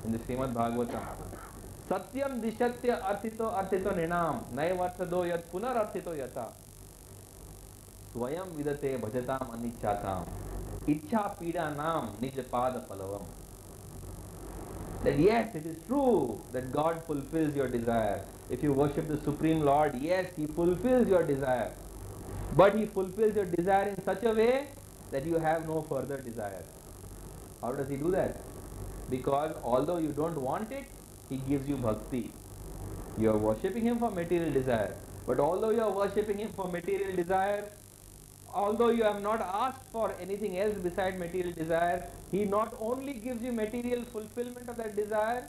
in the Srimad Bhagavatam. Satyam dishatya arthito ninam naivarthado yat punar arthito yata swayam vidate bhajatam anichatam ichha pida nam nij pada palavam. That yes, it is true that God fulfills your desire. If you worship the Supreme Lord, yes, He fulfills your desire. But He fulfills your desire in such a way that you have no further desire. How does He do that? Because although you don't want it, He gives you bhakti. You are worshipping Him for material desire. But although you are worshipping Him for material desire, although you have not asked for anything else beside material desire, He not only gives you material fulfillment of that desire,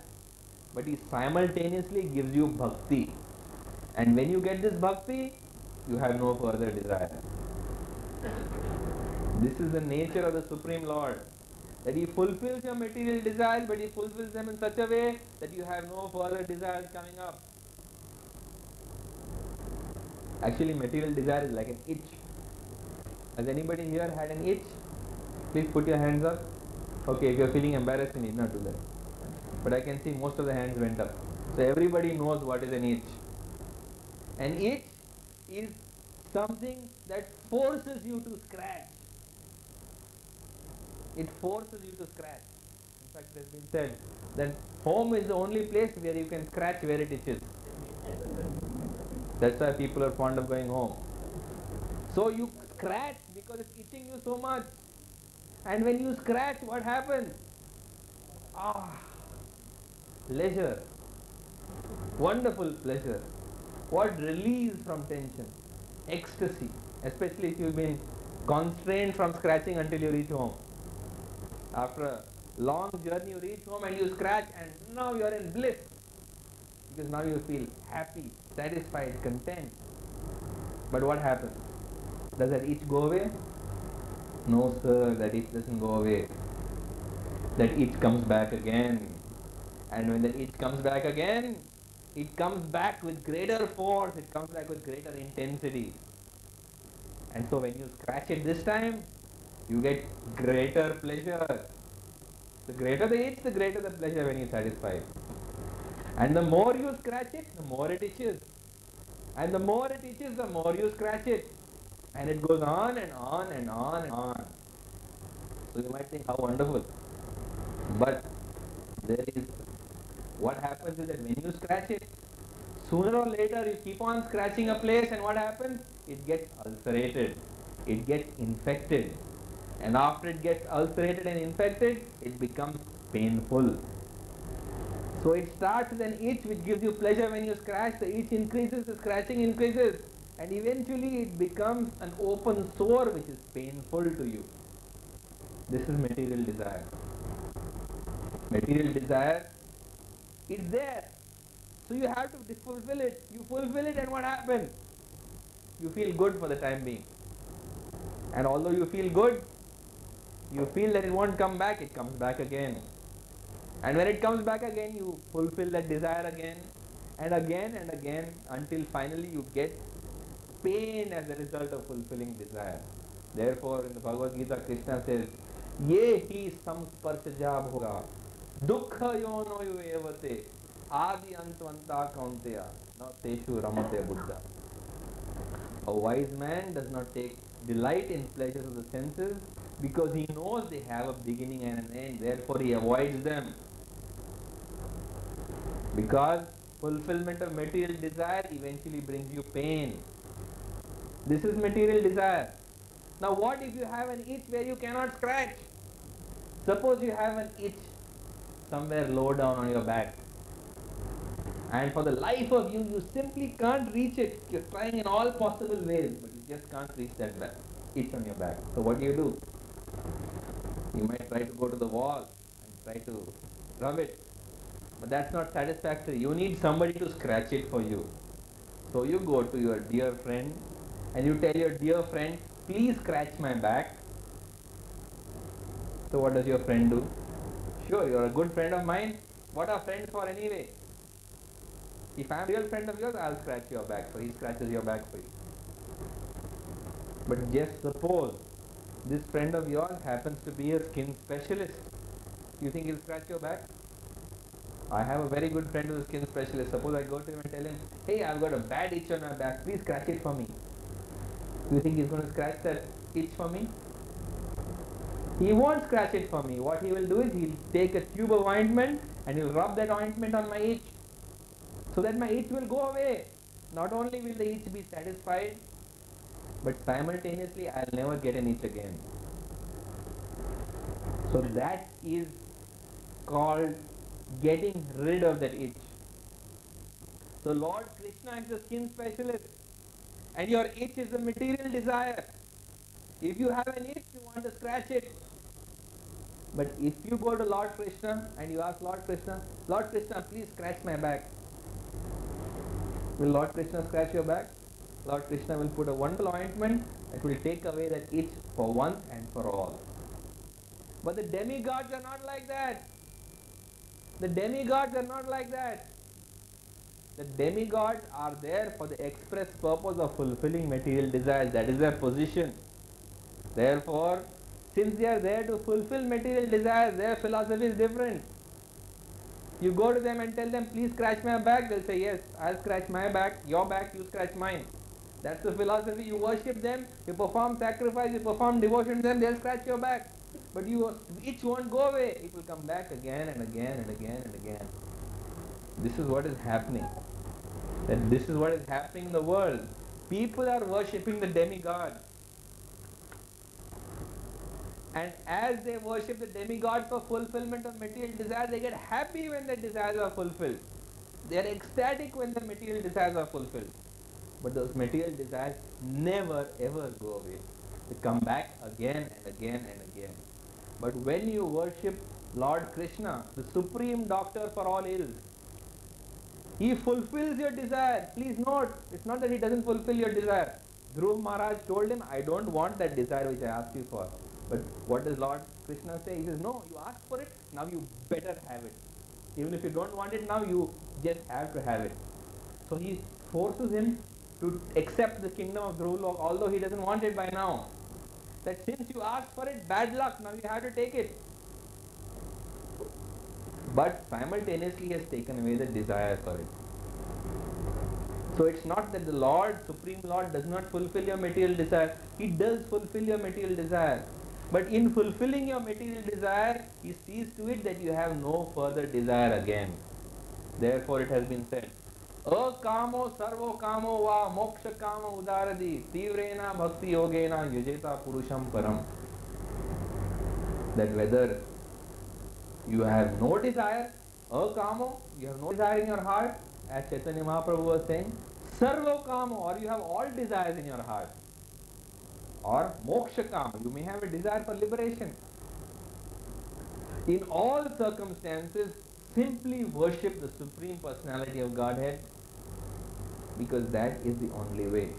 but He simultaneously gives you bhakti. And when you get this bhakti, you have no further desire. This is the nature of the Supreme Lord. That He fulfills your material desires, but He fulfills them in such a way that you have no further desires coming up. Actually, material desire is like an itch. Has anybody here had an itch? Please put your hands up. Okay, if you are feeling embarrassed, you need not do that. But I can see most of the hands went up. So everybody knows what is an itch. An itch is something that forces you to scratch. It forces you to scratch. In fact, it has been said that home is the only place where you can scratch where it itches. That's why people are fond of going home. So you scratch because it's itching you so much. And when you scratch, what happens? Pleasure. Wonderful pleasure. What release from tension. Ecstasy. Especially if you've been constrained from scratching until you reach home. After a long journey, you reach home and you scratch, and now you are in bliss. Because now you feel happy, satisfied, content. But what happens? Does that itch go away? No, sir, that itch doesn't go away. That itch comes back again. And when the itch comes back again, it comes back with greater force, it comes back with greater intensity. And so when you scratch it this time, you get greater pleasure. The greater the itch, the greater the pleasure when you satisfy it. And the more you scratch it, the more it itches. And the more it itches, the more you scratch it. And it goes on and on and on and on. So you might think, how wonderful. But there is, what happens is that when you scratch it, sooner or later you keep on scratching a place, and what happens? It gets ulcerated. It gets infected. And after it gets ulcerated and infected, it becomes painful. So it starts with an itch which gives you pleasure when you scratch. The itch increases, the scratching increases, and eventually it becomes an open sore which is painful to you. This is material desire. Material desire is there. So you have to fulfill it. You fulfill it, and what happens? You feel good for the time being. And although you feel good, you feel that it won't come back, it comes back again. And when it comes back again, you fulfill that desire again and again and again, until finally you get pain as a result of fulfilling desire. Therefore, in the Bhagavad Gita, Krishna says, Ye hi samsparshaja bhoga dukkha yono evate adi antvanta kaunteya na teshu ramate buddha. A wise man does not take delight in pleasures of the senses because he knows they have a beginning and an end. Therefore, he avoids them. Because fulfillment of material desire eventually brings you pain. This is material desire. Now what if you have an itch where you cannot scratch? Suppose you have an itch somewhere low down on your back, and for the life of you, you simply can't reach it. You're trying in all possible ways, but you just can't reach that itch on your back. So what do? You might try to go to the wall and try to rub it, but that's not satisfactory. You need somebody to scratch it for you. So you go to your dear friend and you tell your dear friend, please scratch my back. So what does your friend do? Sure, you're a good friend of mine. What are friends for anyway? If I'm a real friend of yours, I'll scratch your back. So he scratches your back for you. But just suppose this friend of yours happens to be a skin specialist. You think he'll scratch your back? I have a very good friend who's a skin specialist. Suppose I go to him and tell him, hey, I've got a bad itch on my back, please scratch it for me. You think he's going to scratch that itch for me? He won't scratch it for me. What he will do is he'll take a tube of ointment and he'll rub that ointment on my itch so that my itch will go away. Not only will the itch be satisfied, but simultaneously I'll never get an itch again. So that is called getting rid of that itch. So Lord Krishna is a skin specialist and your itch is a material desire. If you have an itch, you want to scratch it. But if you go to Lord Krishna and you ask Lord Krishna, please scratch my back. Will Lord Krishna scratch your back? Lord Krishna will put a wonderful ointment that will take away that itch for once and for all. But the demigods are not like that. The demigods are not like that. The demigods are there for the express purpose of fulfilling material desires. That is their position. Therefore, since they are there to fulfill material desires, their philosophy is different. You go to them and tell them, please scratch my back. They'll say, yes, I'll scratch my back, your back, you scratch mine. That's the philosophy. You worship them, you perform sacrifice, you perform devotion to them, they'll scratch your back. But your itch won't go away. It will come back again and again and again and again. This is what is happening. This is what is happening in the world. People are worshipping the demigod. And as they worship the demigod for fulfillment of material desires, they get happy when their desires are fulfilled. They are ecstatic when the material desires are fulfilled. But those material desires never ever go away. They come back again and again and again. But when you worship Lord Krishna, the supreme doctor for all ills, he fulfills your desire. Please note, it's not that he doesn't fulfill your desire. Dhruv Maharaj told him, I don't want that desire which I asked you for. But what does Lord Krishna say? He says, no, you asked for it, now you better have it. Even if you don't want it now, you just have to have it. So he forces him to accept the kingdom of Dhruvalok, although he doesn't want it by now. That since you asked for it, bad luck, now you have to take it. But simultaneously he has taken away the desire for it. So it's not that the Lord, Supreme Lord, does not fulfill your material desire. He does fulfill your material desire. But in fulfilling your material desire, he sees to it that you have no further desire again. Therefore it has been said, Akamo sarvo kamo va moksha kama udaradi tivrena bhakti yogena yujeta purusham param. That whether you have no desire, akamo, you have no desire in your heart, as Chaitanya Mahaprabhu was saying, sarvo kamo, or you have all desires in your heart, or moksha kama, you may have a desire for liberation. In all circumstances, simply worship the Supreme Personality of Godhead, because that is the only way.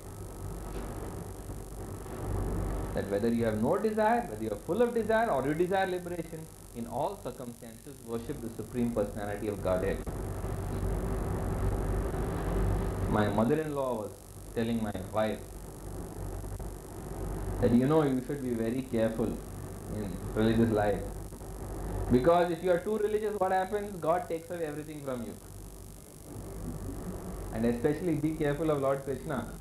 That whether you have no desire, whether you are full of desire or you desire liberation, in all circumstances worship the Supreme Personality of Godhead. My mother-in-law was telling my wife that you should be very careful in religious life. Because if you are too religious, what happens? God takes away everything from you. And especially be careful of Lord Krishna.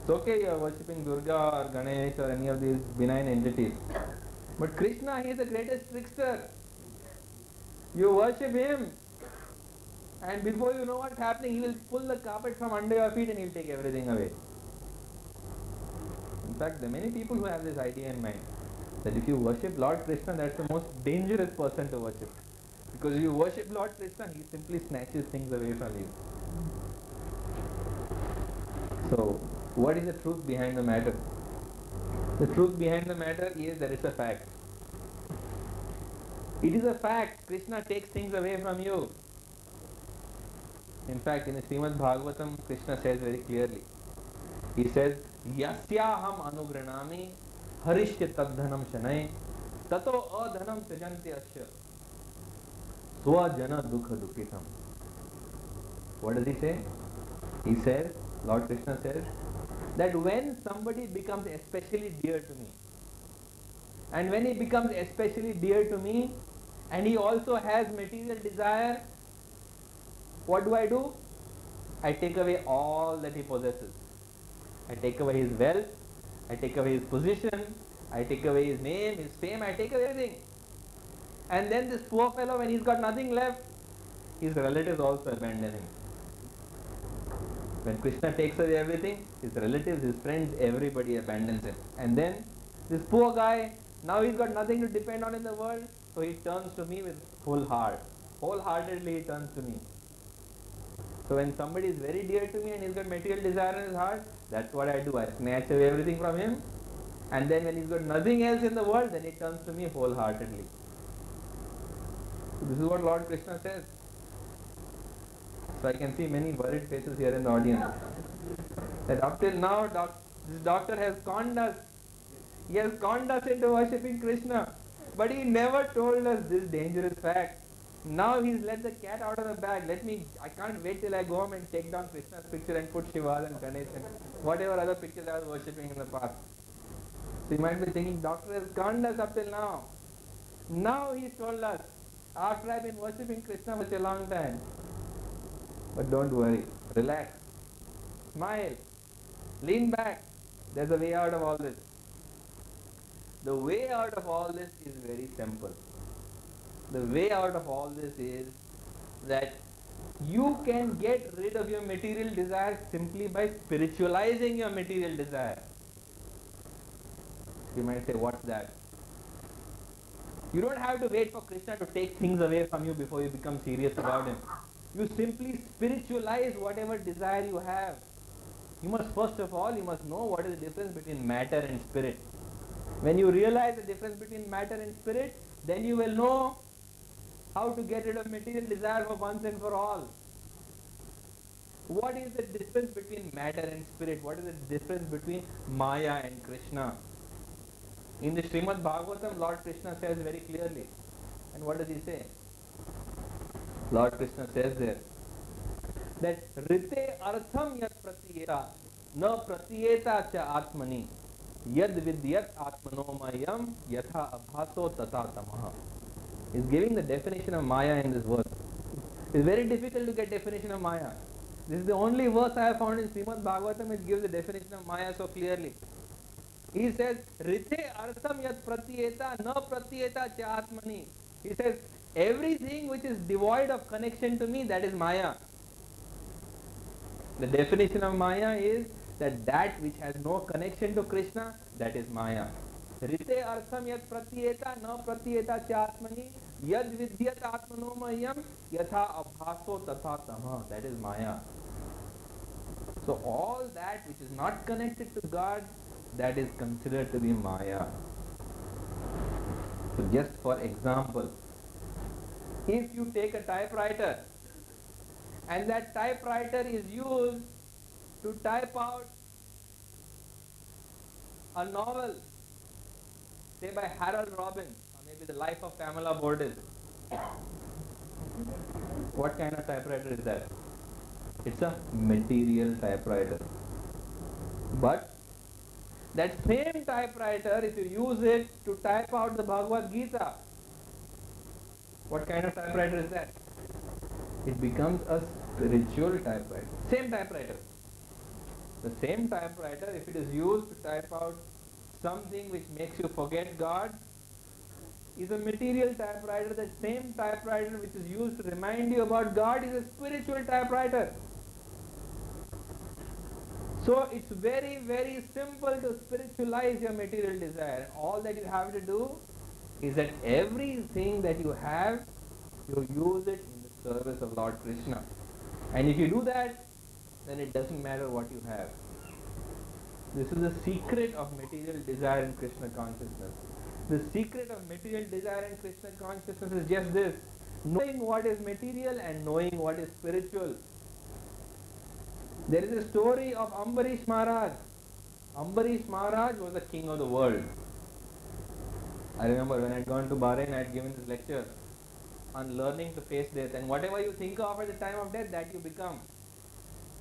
It's okay you are worshipping Durga or Ganesh or any of these benign entities. But Krishna, he is the greatest trickster. You worship him, and before you know what's happening, he will pull the carpet from under your feet and he will take everything away. In fact, there are many people who have this idea in mind, that if you worship Lord Krishna, that's the most dangerous person to worship. Because if you worship Lord Krishna, he simply snatches things away from you. So, what is the truth behind the matter? The truth behind the matter is that it's a fact. It is a fact. Krishna takes things away from you. In fact, in the Srimad Bhagavatam, Krishna says very clearly. He says, Yasyaham anugranami harishya tadhanam shanay tato adhanam sajanti asya swajana dukha dukhitam. What does he say? He says, Lord Krishna says, that when somebody becomes especially dear to me, and when he becomes especially dear to me, and he also has material desire, what do? I take away all that he possesses. I take away his wealth, I take away his position, I take away his name, his fame, I take away everything. And then this poor fellow, when he's got nothing left, his relatives also abandon him. When Krishna takes away everything, his relatives, his friends, everybody abandons him. And then this poor guy, now he's got nothing to depend on in the world, so he turns to me with full heart. Wholeheartedly he turns to me. So when somebody is very dear to me and he's got material desire in his heart, that's what I do. I snatch away everything from him. And then when he's got nothing else in the world, then he turns to me wholeheartedly. So this is what Lord Krishna says. So I can see many worried faces here in the audience. That up till now, this doctor has conned us. He has conned us into worshipping Krishna. But he never told us this dangerous fact. Now he's let the cat out of the bag. I can't wait till I go home and take down Krishna's picture and put Shiva and Ganesh and whatever other pictures I was worshipping in the past. So you might be thinking, doctor has conned us up till now. Now he's told us, after I've been worshipping Krishna for such a long time. But don't worry, relax, smile, lean back. There's a way out of all this. The way out of all this is very simple. The way out of all this is that you can get rid of your material desire simply by spiritualizing your material desire. You might say, what's that? You don't have to wait for Krishna to take things away from you before you become serious about him. You simply spiritualize whatever desire you have. You must first of all, you must know what is the difference between matter and spirit. When you realize the difference between matter and spirit, then you will know how to get rid of material desire for once and for all. What is the difference between matter and spirit? What is the difference between Maya and Krishna? In the Srimad Bhagavatam, Lord Krishna says very clearly. And what does he say? Lord Krishna says there that Rite artham yat pratiyeta na pratiyeta cha atmani yad vidyat atmanomayam yatha abhaso tata tamaha. He's giving the definition of Maya in this verse. It's very difficult to get definition of Maya. This is the only verse I have found in Srimad Bhagavatam which gives the definition of Maya so clearly. He says, Rite artham yat pratiyeta na pratiyeta cha atmani. He says, everything which is devoid of connection to me, that is Maya. The definition of Maya is that which has no connection to Krishna, that is Maya. Rite artham yat pratiyeta na pratiyeta cha atmani yad vidyat atmanomayam yatha abhaso tatha tama. That is Maya. So all that which is not connected to God, that is considered to be Maya. So just for example, if you take a typewriter and that typewriter is used to type out a novel, say by Harold Robbins, or maybe The Life of Pamela Bordis, what kind of typewriter is that? It's a material typewriter. But that same typewriter, if you use it to type out the Bhagavad Gita, what kind of typewriter is that? It becomes a spiritual typewriter. Same typewriter. The same typewriter, if it is used to type out something which makes you forget God, is a material typewriter. The same typewriter which is used to remind you about God is a spiritual typewriter. So it's very, very simple to spiritualize your material desire. All that you have to do is that everything that you have, you use it in the service of Lord Krishna. And if you do that, then it doesn't matter what you have. This is the secret of material desire in Krishna consciousness. The secret of material desire in Krishna consciousness is just this: knowing what is material and knowing what is spiritual. There is a story of Ambarish Maharaj. Ambarish Maharaj was the king of the world. I remember when I had gone to Bahrain, I had given this lecture on learning to face death. And whatever you think of at the time of death, that you become.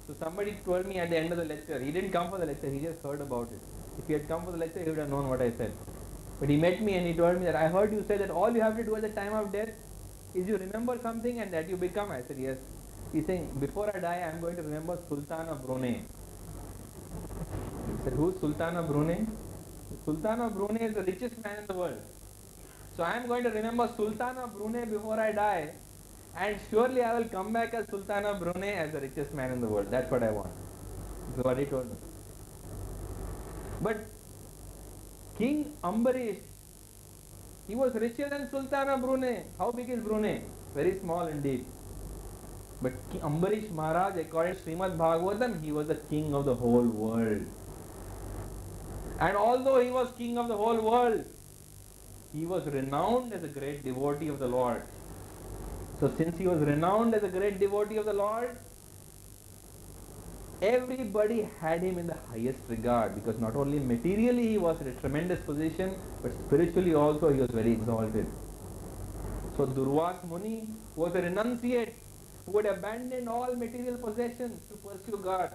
So somebody told me at the end of the lecture, he didn't come for the lecture, he just heard about it. If he had come for the lecture, he would have known what I said. But he met me and he told me that I heard you say that all you have to do at the time of death is you remember something and that you become. I said yes. He's saying, before I die, I am going to remember Sultan of Brunei. He said, who's Sultan of Brunei? The Sultan of Brunei is the richest man in the world. So I am going to remember Sultan of Brunei before I die, and surely I will come back as Sultan of Brunei as the richest man in the world. That's what I want. That's what he told me. But King Ambarish, he was richer than Sultan of Brunei. How big is Brunei? Very small indeed. But King Ambarish Maharaj, according to Srimad Bhagavatam, he was the king of the whole world. And although he was king of the whole world, he was renowned as a great devotee of the Lord. So since he was renowned as a great devotee of the Lord, everybody had him in the highest regard, because not only materially he was in a tremendous position, but spiritually also he was very exalted. So Durvas Muni was a renunciate who had abandoned all material possessions to pursue God.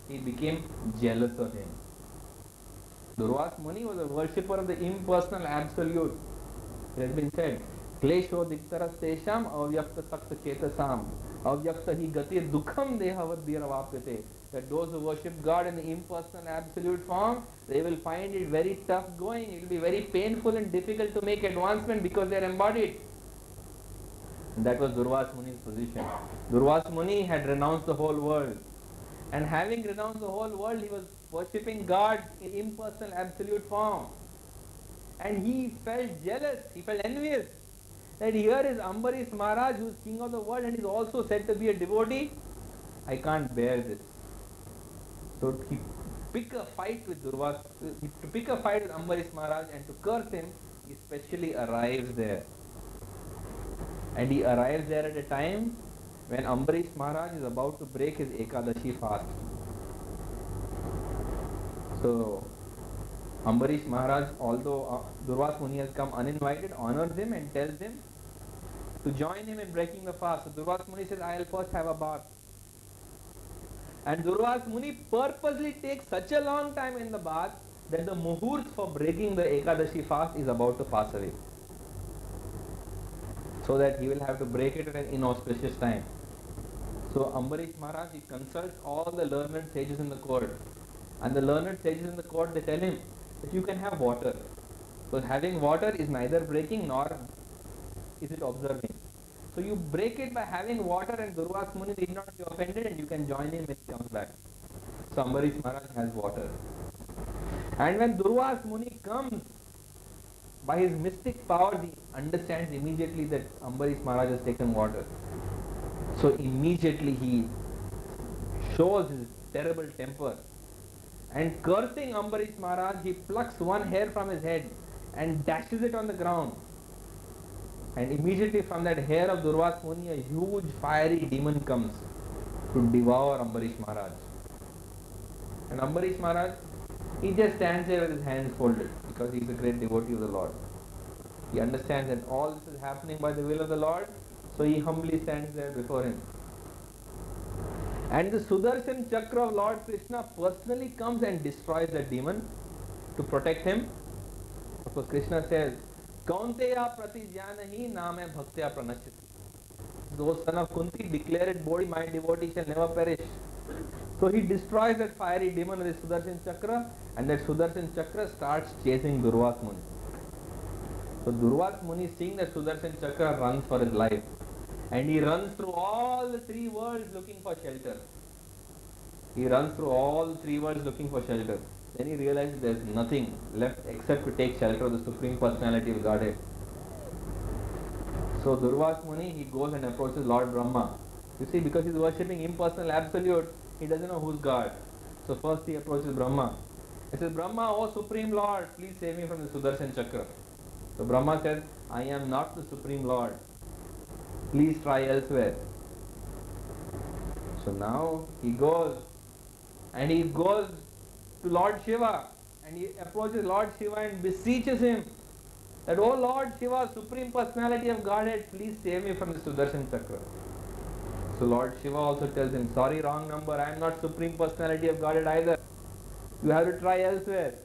He became jealous of him. Durvas Muni was a worshipper of the impersonal absolute. It has been said, Klesho diktaras tesham avyakta sakta chetasam avyakta hi gati dukham dehavad dhiravapyate. That those who worship God in the impersonal absolute form, they will find it very tough going. It will be very painful and difficult to make advancement because they are embodied. And that was Durvas Muni's position. Durvas Muni had renounced the whole world. And having renounced the whole world, he was worshipping God in impersonal absolute form. And he felt jealous, he felt envious that here is Ambarish Maharaj, who is king of the world and is also said to be a devotee. I can't bear this. So he picked a fight with Ambarish Maharaj, and to curse him, he specially arrives there. And he arrives there at a time when Ambarish Maharaj is about to break his Ekadashi fast. So Ambarish Maharaj, although Durvas Muni has come uninvited, honors him and tells him to join him in breaking the fast. So Durvas Muni says, I will first have a bath. And Durvas Muni purposely takes such a long time in the bath that the muhurt for breaking the Ekadashi fast is about to pass away, so that he will have to break it at an inauspicious time. So Ambarish Maharaj, he consults all the learned sages in the court. And the learned sages in the court, they tell him that you can have water. So having water is neither breaking nor is it observing. So you break it by having water, and Durvas Muni need not be offended, and you can join him when he comes back. So Ambarish Maharaj has water. And when Durvas Muni comes, by his mystic powers, he understands immediately that Ambarish Maharaj has taken water. So immediately he shows his terrible temper. And cursing Ambarish Maharaj, he plucks one hair from his head and dashes it on the ground. And immediately from that hair of Durvas Muni, a huge fiery demon comes to devour Ambarish Maharaj. And Ambarish Maharaj, he just stands there with his hands folded, because he is a great devotee of the Lord. He understands that all this is happening by the will of the Lord, so he humbly stands there before him. And the Sudarshan Chakra of Lord Krishna personally comes and destroys that demon to protect him. Of course, Krishna says, Kaunteya pratijanahi name bhaktya pranachyati. Those son of Kunti, declare it boldly, my devotee shall never perish. So he destroys that fiery demon with the Sudarshan Chakra, and that Sudarshan Chakra starts chasing Durvas Muni. So Durvas Muni, seeing that Sudarshan Chakra, runs for his life. And he runs through all the three worlds looking for shelter. He runs through all the three worlds looking for shelter. Then he realizes there is nothing left except to take shelter of the Supreme Personality of Godhead. So Durvas Muni, he goes and approaches Lord Brahma. You see, because he is worshipping impersonal absolute, he doesn't know who's God. So first he approaches Brahma. He says, Brahma, O Supreme Lord, please save me from the Sudarshan Chakra. So Brahma says, I am not the Supreme Lord. Please try elsewhere. So now he goes to Lord Shiva, and he approaches Lord Shiva and beseeches him that, O Lord Shiva, Supreme Personality of Godhead, please save me from the Sudarshan Chakra. So Lord Shiva also tells him, sorry, wrong number, I am not Supreme Personality of Godhead either. You have to try elsewhere.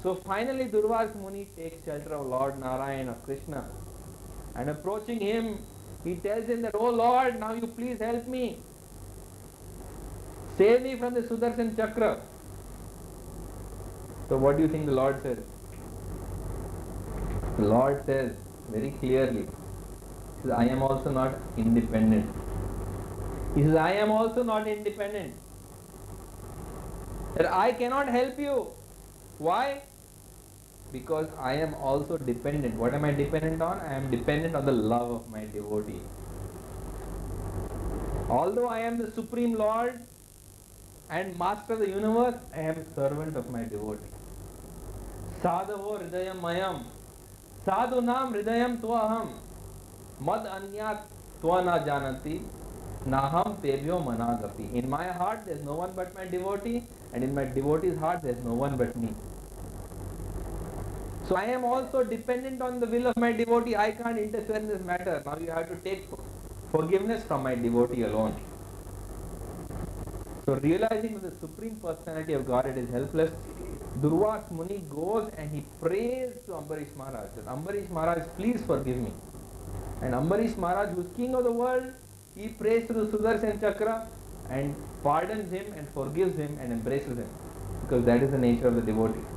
So finally Durvas Muni takes shelter of Lord Narayana, of Krishna, and approaching him, he tells him that, "Oh Lord, now you please help me. Save me from the Sudarshan Chakra." So what do you think the Lord says? The Lord says very clearly, he says, "I am also not independent." He says, "I am also not independent. That I cannot help you. Why? Because I am also dependent. What am I dependent on? I am dependent on the love of my devotee. Although I am the Supreme Lord and Master of the universe, I am a servant of my devotee. Sadhavo hridayam mayam. Sadhunam hridayam tvaham. Mad anyat tva na janati. Naham tebhyo managapi. In my heart there is no one but my devotee, and in my devotee's heart there is no one but me. So I am also dependent on the will of my devotee. I can't interfere in this matter. Now you have to take forgiveness from my devotee alone." So realizing that the Supreme Personality of Godhead is helpless, Durvas Muni goes and he prays to Ambarish Maharaj, that, "Ambarish Maharaj, please forgive me." And Ambarish Maharaj, who is king of the world, he prays to the Sudarshan Chakra and pardons him and forgives him and embraces him, because that is the nature of the devotee.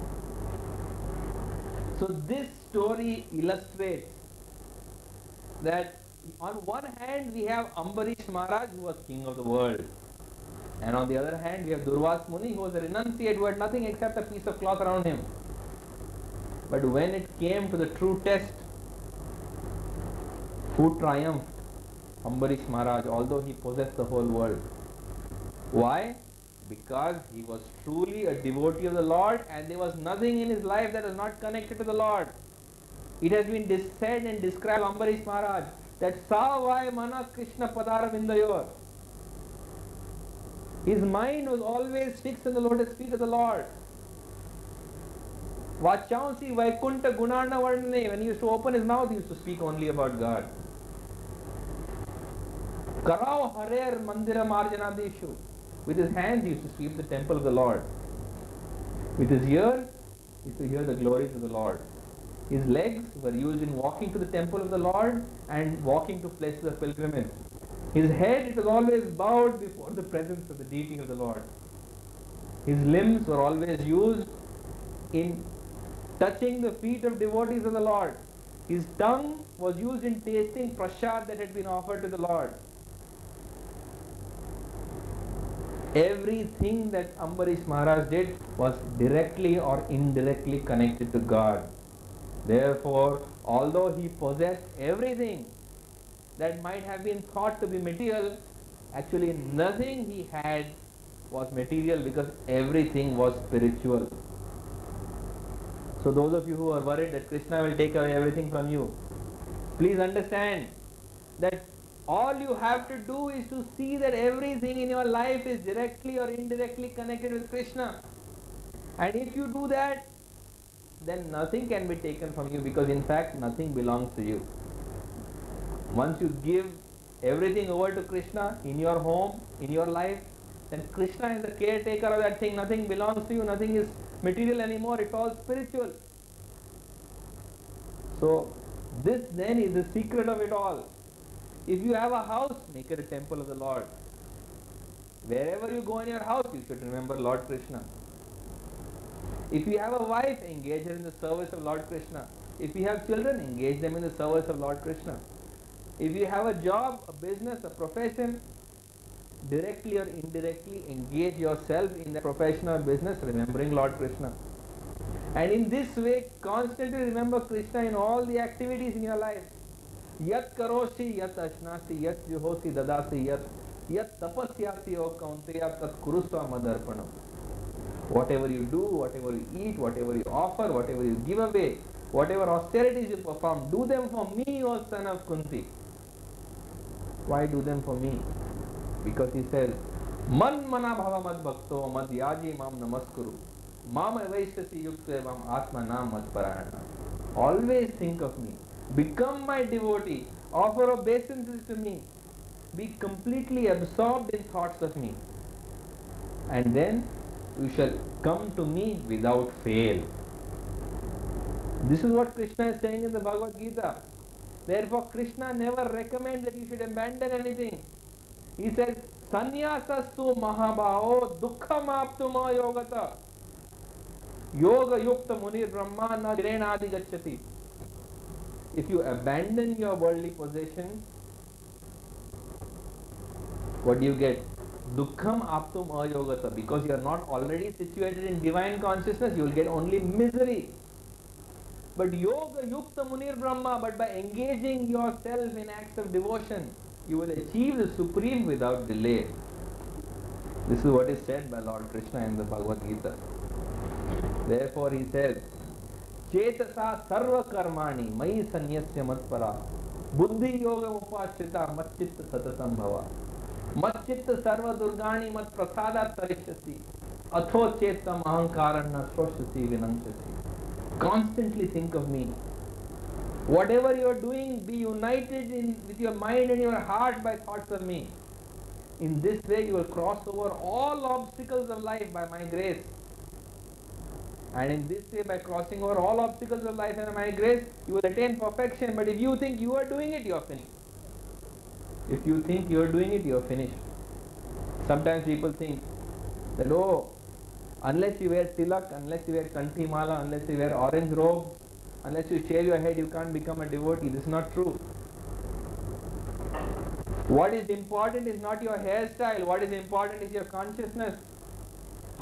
So this story illustrates that on one hand we have Ambarish Maharaj, who was king of the world, and on the other hand we have Durvas Muni, who was a renunciate, who had nothing except a piece of cloth around him. But when it came to the true test, who triumphed? Ambarish Maharaj, although he possessed the whole world. Why? Because he was truly a devotee of the Lord, and there was nothing in his life that was not connected to the Lord. It has been said and described Ambarish Maharaj that Savai Mana Krishna Padara Vindayor. His mind was always fixed on the lotus feet of the Lord. Vachansi Vaikunta Gunana Varnane, when he used to open his mouth, he used to speak only about God. Karao Harer Mandira Marjanadeshu. With his hands he used to sweep the temple of the Lord. With his ears he used to hear the glories of the Lord. His legs were used in walking to the temple of the Lord and walking to places of pilgrimage. His head, it was always bowed before the presence of the deity of the Lord. His limbs were always used in touching the feet of devotees of the Lord. His tongue was used in tasting prasad that had been offered to the Lord. Everything that Ambarish Maharaj did was directly or indirectly connected to God. Therefore, although he possessed everything that might have been thought to be material, actually nothing he had was material, because everything was spiritual. So those of you who are worried that Krishna will take away everything from you, please understand that all you have to do is to see that everything in your life is directly or indirectly connected with Krishna. And if you do that, then nothing can be taken from you, because in fact nothing belongs to you. Once you give everything over to Krishna in your home, in your life, then Krishna is the caretaker of that thing. Nothing belongs to you, nothing is material anymore, it's all spiritual. So this then is the secret of it all. If you have a house, make it a temple of the Lord. Wherever you go in your house, you should remember Lord Krishna. If you have a wife, engage her in the service of Lord Krishna. If you have children, engage them in the service of Lord Krishna. If you have a job, a business, a profession, directly or indirectly engage yourself in the profession or business, remembering Lord Krishna. And in this way, constantly remember Krishna in all the activities in your life. Yat karoshi, yat ashnasi, yat juhosi dadasi, yat tapasyasi o kaunteya tat kurusva madarpanam. Whatever you do, whatever you eat, whatever you offer, whatever you give away, whatever austerities you perform, do them for me, O son of Kunti. Why do them for me? Because he says, Man mana bhava mad bhakto mad yaji mam namaskuru mam avaishtasi yuktevam atma nam mad parayana. Always think of me. Become my devotee. Offer obeisances to me. Be completely absorbed in thoughts of me. And then you shall come to me without fail. This is what Krishna is saying in the Bhagavad Gita. Therefore, Krishna never recommends that you should abandon anything. He says, Sanyasastu mahabhao dukkham aptuma yogata yoga yukta munir brahma na virenadi gacchati. If you abandon your worldly possessions, what do you get? Dukkham aptum ayogata. Because you are not already situated in divine consciousness, you will get only misery. But yoga yukta munir brahma, but by engaging yourself in acts of devotion, you will achieve the supreme without delay. This is what is said by Lord Krishna in the Bhagavad Gita. Therefore he says, Chetasa sarva karmani mai sanyasya matpara buddhi yoga upashrita matchitta satatam bhava matchitta sarva durgani mat prasada tarishyasi atho chetam ahankaranna sroshasi vinamshasi. Constantly think of me. Whatever you are doing, be united with your mind and your heart by thoughts of me. In this way you will cross over all obstacles of life by my grace. And in this way, by crossing over all obstacles of life and my grace, you will attain perfection. But if you think you are doing it, you are finished. If you think you are doing it, you are finished. Sometimes people think that, oh, unless you wear tilak, unless you wear kanthi mala, unless you wear orange robe, unless you shave your head, you can't become a devotee. This is not true. What is important is not your hairstyle. What is important is your consciousness.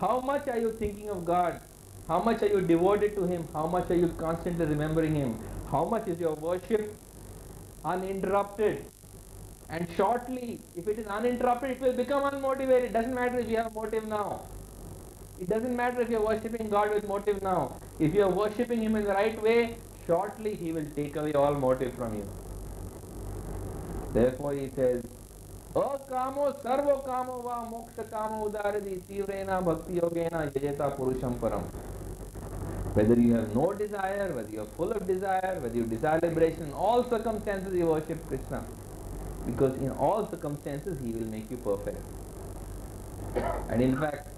How much are you thinking of God? How much are you devoted to Him? How much are you constantly remembering Him? How much is your worship uninterrupted? And shortly, if it is uninterrupted, it will become unmotivated. It doesn't matter if you have a motive now. It doesn't matter if you are worshipping God with motive now. If you are worshipping Him in the right way, shortly He will take away all motive from you. Therefore He says, Akamo sarvo kamo va moksha kamo udaradi tivrena bhakti yogena yajeta purusham param. Whether you have no desire, whether you are full of desire, whether you desire liberation, in all circumstances you worship Krishna. Because in all circumstances He will make you perfect. And in fact,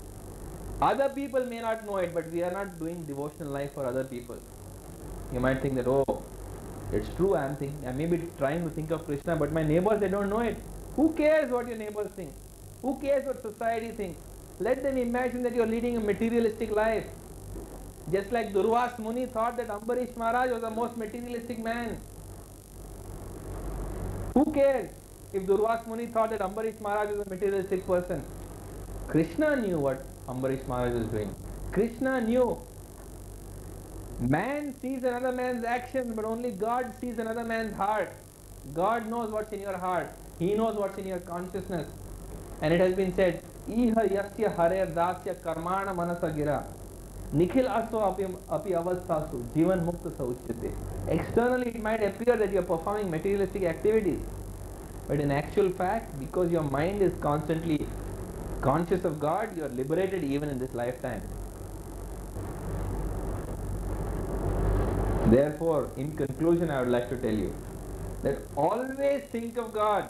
other people may not know it, but we are not doing devotional life for other people. You might think that, oh, it's true, I may be trying to think of Krishna, but my neighbors, they don't know it. Who cares what your neighbors think? Who cares what society thinks? Let them imagine that you are leading a materialistic life. Just like Durvas Muni thought that Ambarish Maharaj was the most materialistic man. Who cares if Durvas Muni thought that Ambarish Maharaj was a materialistic person? Krishna knew what Ambarish Maharaj was doing. Krishna knew. Man sees another man's actions, but only God sees another man's heart. God knows what's in your heart. He knows what's in your consciousness. And it has been said, Iha yasya harer dasya karmana manasa gira nikhil aso api avasthasu jivan mukta sauchyate. Externally it might appear that you are performing materialistic activities, but in actual fact, because your mind is constantly conscious of God, you are liberated even in this lifetime. Therefore, in conclusion, I would like to tell you that always think of God.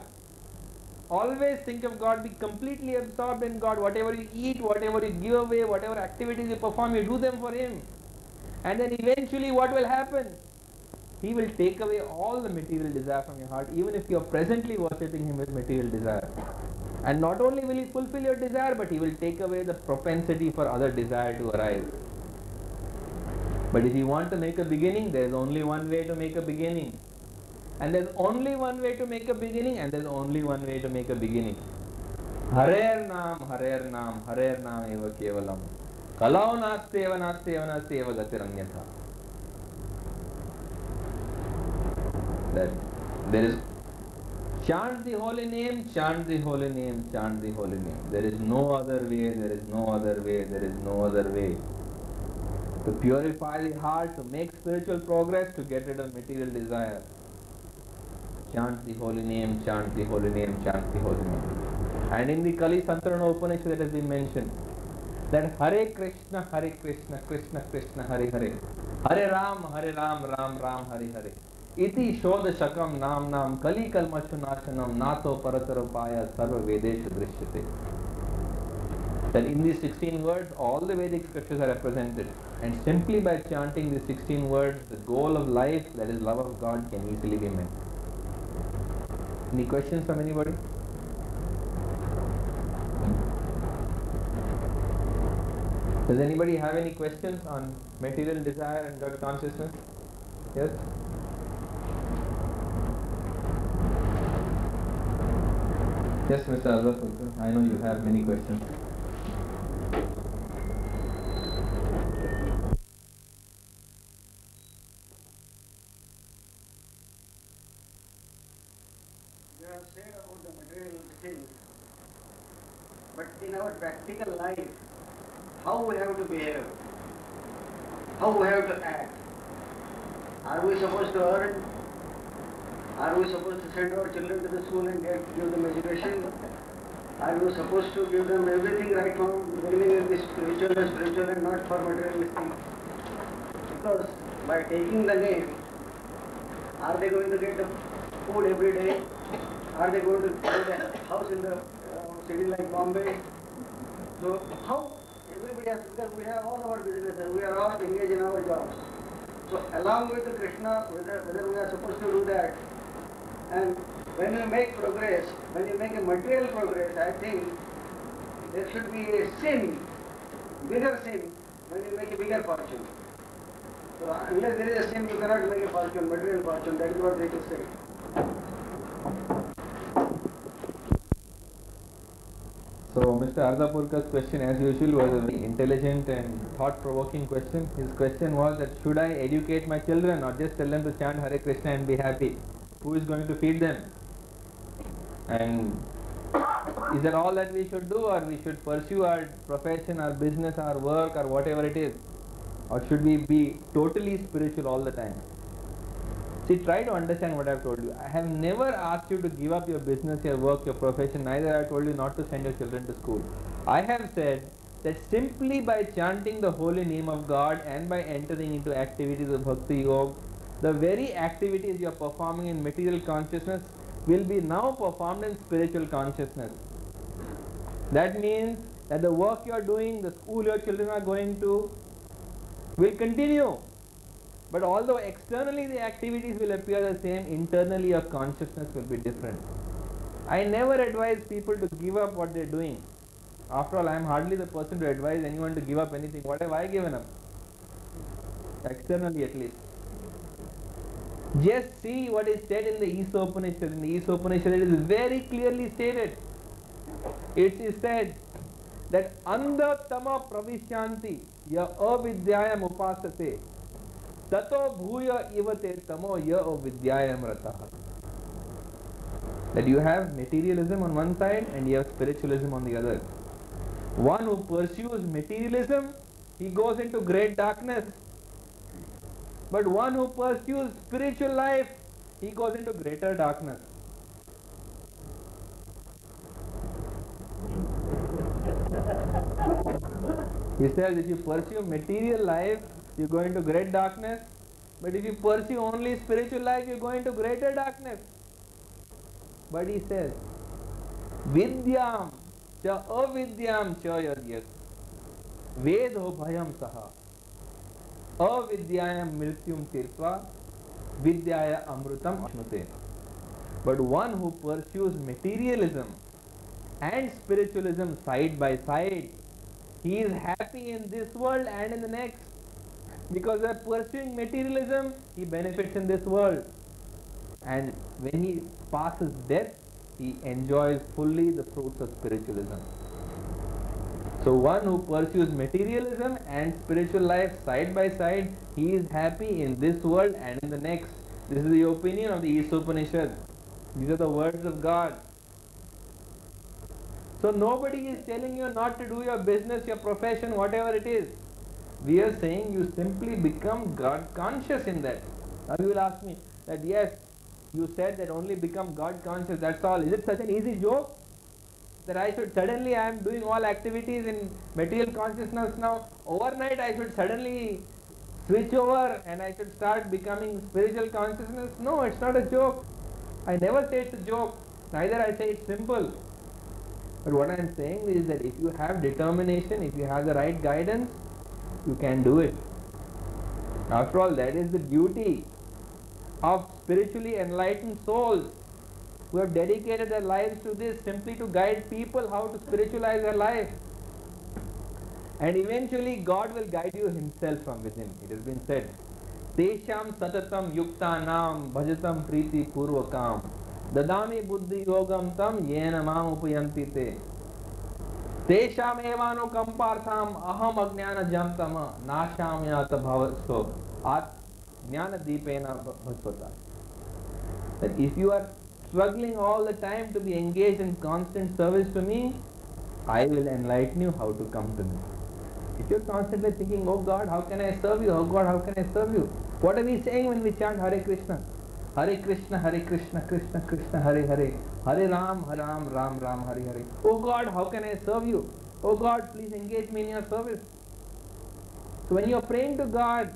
Always think of God. Be completely absorbed in God. Whatever you eat, whatever you give away, whatever activities you perform, you do them for Him. And then eventually what will happen? He will take away all the material desire from your heart, even if you are presently worshipping Him with material desire. And not only will He fulfill your desire, but He will take away the propensity for other desire to arise. But if you want to make a beginning, there is only one way to make a beginning. And there's only one way to make a beginning, and there's only one way to make a beginning. Harer Nam, Harer Nam, Harer Nam eva kevalam. Kalau nasteva nasteva nasteva gatiranyatha. That there is chant the holy name, chant the holy name, chant the holy name. There is no other way, there is no other way, there is no other way. To purify the heart, to make spiritual progress, to get rid of material desire. Chant the holy name, chant the holy name, chant the holy name. And in the Kali Santarana Upanishad it has been mentioned that Hare Krishna, Krishna Krishna, Hare Hare. Hare Ram, Ram Ram, Hare Hare. Iti Shodha Shakam Nam Nam Kali Kalmashu Nashanam Nato Paratarapaya Sarva Vedesha Drishyate. That in these 16 words, all the Vedic scriptures are represented. And simply by chanting these 16 words, the goal of life, that is love of God, can easily be met. Any questions from anybody? Does anybody have any questions on material desire and God consciousness? Yes? Yes, Mr. Azafulkar, I know you have many questions. You have said about the material things, but in our practical life, how we have to behave, how we have to act. Are we supposed to earn? Are we supposed to send our children to the school and give them education? Are we supposed to give them everything right from beginning in this spiritual and not for materialistic? Because by taking the name, are they going to get the food every day? Are they going to get a house in the city like Bombay? So how everybody has, because we have all our businesses, we are all engaged in our jobs. So along with the Krishna, whether we are supposed to do that, and when we make progress, when you make a material progress, I think there should be a sin, bigger sin, when you make a bigger fortune. So unless there is a sin, you cannot make a fortune, material fortune. That is what they just say. So Mr. Ardapurka's question, as usual, was a very intelligent and thought-provoking question. His question was that should I educate my children or just tell them to chant Hare Krishna and be happy? Who is going to feed them? And is that all that we should do, or we should pursue our profession, our business, our work, or whatever it is? Or should we be totally spiritual all the time? See, try to understand what I have told you. I have never asked you to give up your business, your work, your profession. Neither have I told you not to send your children to school. I have said that simply by chanting the holy name of God and by entering into activities of Bhakti Yoga, the very activities you are performing in material consciousness will be now performed in spiritual consciousness. That means that the work you are doing, the school your children are going to, will continue. But although externally the activities will appear the same, internally your consciousness will be different. I never advise people to give up what they are doing. After all, I am hardly the person to advise anyone to give up anything. What have I given up? Externally at least. Just see what is said in the Ishopanishad. In the Ishopanishad it is very clearly stated. It is said that Andhatama pravishyanti ya avidyayam upasate tato bhuya ivate tamo ya avidyayam rataha. That you have materialism on one side and you have spiritualism on the other. One who pursues materialism, he goes into great darkness. But one who pursues spiritual life, he goes into greater darkness. He says if you pursue material life, you go into great darkness. But if you pursue only spiritual life, you go into greater darkness. But he says, Vidyam cha avidyam cha yadyat vedo bhayam saha avidyayam mrityum tirtva vidyaya amrutam ashnute. But one who pursues materialism and spiritualism side by side, he is happy in this world and in the next. Because by pursuing materialism, he benefits in this world. And when he passes death, he enjoys fully the fruits of spiritualism. So one who pursues materialism and spiritual life side by side, he is happy in this world and in the next. This is the opinion of the Ishopanishad. These are the words of God. So nobody is telling you not to do your business, your profession, whatever it is. We are saying you simply become God conscious in that. Now you will ask me that yes, you said that only become God conscious, that's all. Is it such an easy joke? That I should suddenly, I am doing all activities in material consciousness now. Overnight I should suddenly switch over and I should start becoming spiritual consciousness? No, it's not a joke. I never say it's a joke. Neither I say it's simple. But what I am saying is that if you have determination, if you have the right guidance, you can do it. After all, that is the duty of spiritually enlightened souls who have dedicated their lives to this, simply to guide people how to spiritualize their life. And eventually God will guide you himself from within. It has been said, Tesham satatam yuktanam bhajatam priti purvakam dadami buddhi yogam tam yena mam upayanti te Tesham evanu kampartham aham ajnana jamtama nashamyata bhavaso at jnana deepena bhasvata. That if you are struggling all the time to be engaged in constant service to me, I will enlighten you how to come to me. If you're constantly thinking, oh God, how can I serve you? Oh God, how can I serve you? What are we saying when we chant Hare Krishna? Hare Krishna, Hare Krishna, Krishna Krishna, Hare Hare, Hare Ram, Ram Ram, Hare Hare. Oh God, how can I serve you? Oh God, please engage me in your service. So when you're praying to God,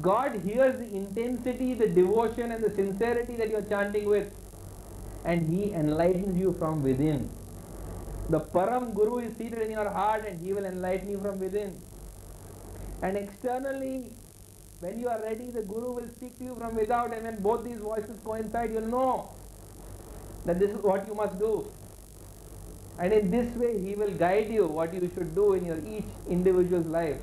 God hears the intensity, the devotion and the sincerity that you're chanting with, and He enlightens you from within. The Param Guru is seated in your heart and he will enlighten you from within. And externally, when you are ready, the Guru will speak to you from without, and when both these voices coincide, you'll know that this is what you must do. And in this way, he will guide you what you should do in your each individual's life.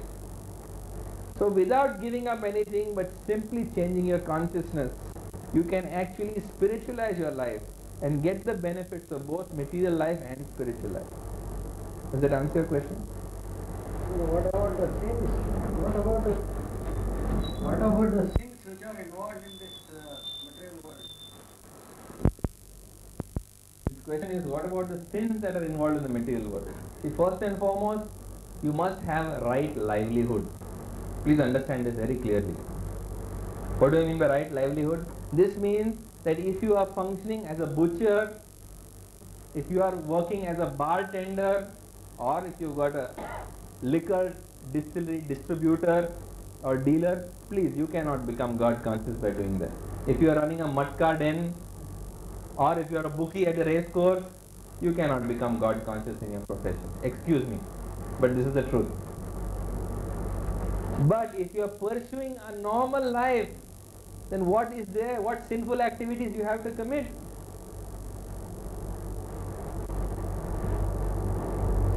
So without giving up anything but simply changing your consciousness, you can actually spiritualize your life and get the benefits of both material life and spiritual life. Does that answer your question? What about the sins? What about the sins which are involved in this material world? The question is, what about the sins that are involved in the material world? See, first and foremost, you must have a right livelihood. Please understand this very clearly. What do I mean by right livelihood? This means that if you are functioning as a butcher, if you are working as a bartender, or if you've got a liquor distillery distributor or dealer, please, you cannot become God conscious by doing that. If you are running a matka den, or if you are a bookie at a race course, you cannot become God conscious in your profession. Excuse me, but this is the truth. But if you are pursuing a normal life, then what is there? What sinful activities you have to commit?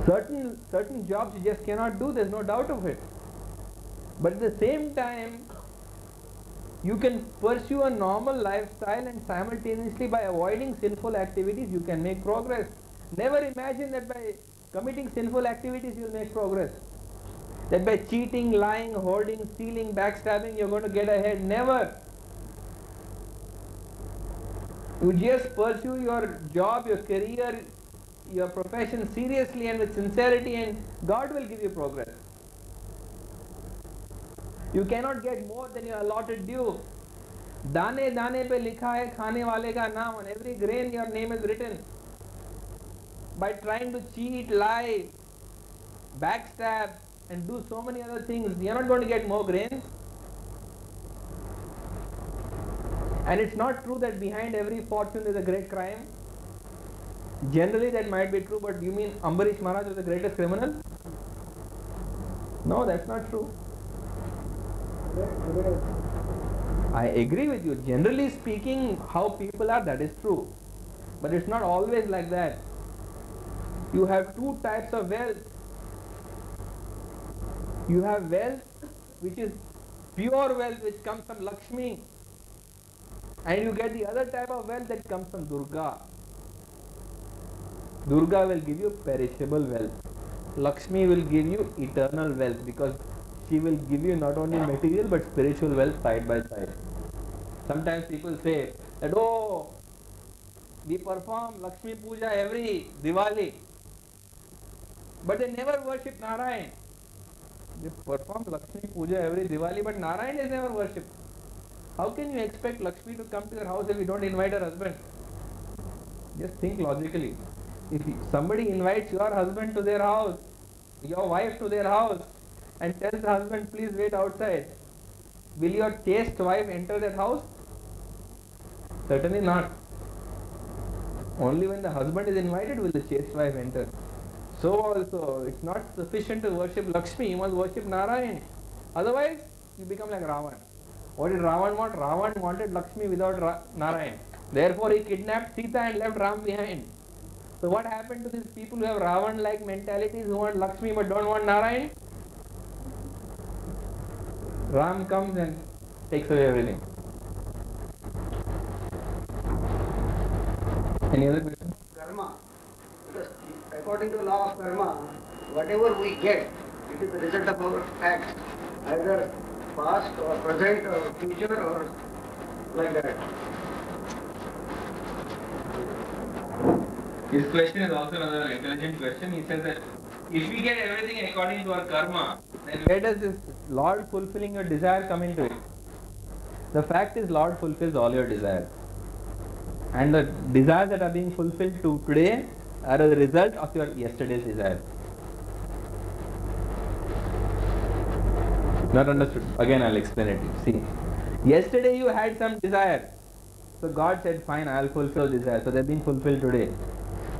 Certain jobs you just cannot do, there's no doubt of it. But at the same time, you can pursue a normal lifestyle, and simultaneously by avoiding sinful activities you can make progress. Never imagine that by committing sinful activities you will make progress. That by cheating, lying, hoarding, stealing, backstabbing you're going to get ahead. Never. You just pursue your job, your career, your profession seriously and with sincerity, and God will give you progress. You cannot get more than your allotted due. दाने दाने पे लिखा है खाने वाले का नाम. On every grain your name is written. By trying to cheat, lie, backstab and do so many other things, you are not going to get more grains. And it's not true that behind every fortune is a great crime. Generally that might be true, but you mean Ambarish Maharaj was the greatest criminal? No, that's not true. I agree with you. Generally speaking, how people are, that is true. But it's not always like that. You have two types of wealth. You have wealth which is pure wealth, which comes from Lakshmi. And you get the other type of wealth that comes from Durga. Durga will give you perishable wealth. Lakshmi will give you eternal wealth, because she will give you not only material but spiritual wealth side by side. Sometimes people say that, oh, we perform Lakshmi Puja every Diwali, but they never worship Narayan. They perform Lakshmi Puja every Diwali, but Narayan is never worshipped. How can you expect Lakshmi to come to your house if you don't invite her husband? Just think logically. If somebody invites your husband to their house, your wife to their house, and tells the husband, please wait outside, will your chaste wife enter that house? Certainly not. Only when the husband is invited will the chaste wife enter. So also, it's not sufficient to worship Lakshmi, you must worship Narayan. Otherwise, you become like Ravan. What did Ravan want? Ravan wanted Lakshmi without Narayan. Therefore, he kidnapped Sita and left Ram behind. So what happened to these people who have Ravan-like mentalities, who want Lakshmi but don't want Narayan? Ram comes and takes away everything. Any other question? Karma. Because according to the law of karma, whatever we get, it is the result of our acts, either past or present or future or like that. His question is also another intelligent question. He says that if we get everything according to our karma, then where does this Lord fulfilling your desire come into it? The fact is, Lord fulfills all your desires. And the desires that are being fulfilled today are a result of your yesterday's desires. Not understood. Again, I'll explain it. See, yesterday you had some desire. So God said, fine, I'll fulfill desires. So they've been fulfilled today.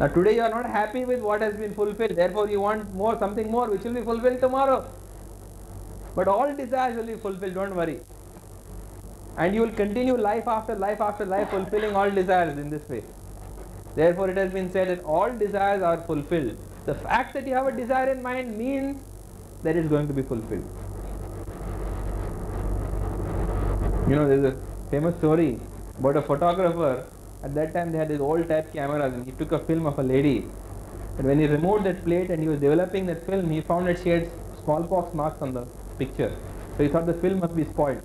Now today you are not happy with what has been fulfilled. Therefore you want more, something more, which will be fulfilled tomorrow. But all desires will be fulfilled, don't worry. And you will continue life after life after life fulfilling all desires in this way. Therefore it has been said that all desires are fulfilled. The fact that you have a desire in mind means that it's going to be fulfilled. You know, there's a famous story about a photographer. At that time they had these old type cameras and he took a film of a lady. And when he removed that plate and he was developing that film, he found that she had smallpox marks on the picture. So he thought the film must be spoiled.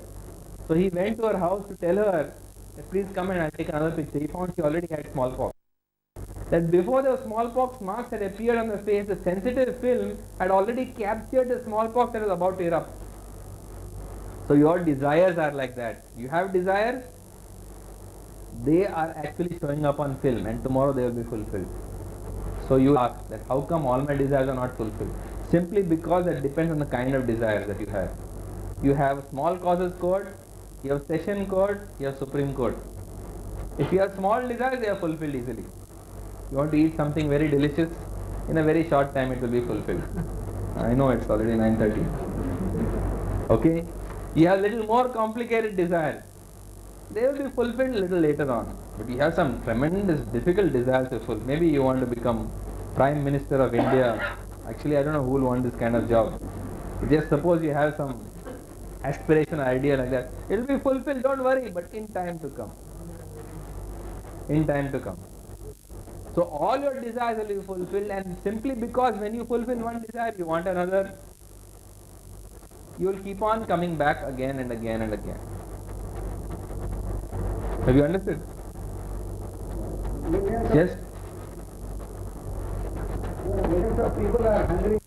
So he went to her house to tell her that please come and I'll take another picture. He found she already had smallpox. That before the smallpox marks had appeared on the face, the sensitive film had already captured the smallpox that was about to erupt. So your desires are like that. You have desires, they are actually showing up on film and tomorrow they will be fulfilled. So you ask that how come all my desires are not fulfilled? Simply because that depends on the kind of desires that you have. You have small causes code, you have session code, you have supreme code. If you have small desires, they are fulfilled easily. You want to eat something very delicious, in a very short time it will be fulfilled. I know it's already 9:30. Okay? You have little more complicated desires. They will be fulfilled a little later on. But you have some tremendous difficult desires to fulfill. Maybe you want to become Prime Minister of India. Actually, I don't know who will want this kind of job. Just suppose you have some aspiration idea like that. It will be fulfilled, don't worry, but in time to come. In time to come. So all your desires will be fulfilled, and simply because when you fulfill one desire, you want another, you will keep on coming back again and again and again. Have you understood? Yes? Millions of people are hungry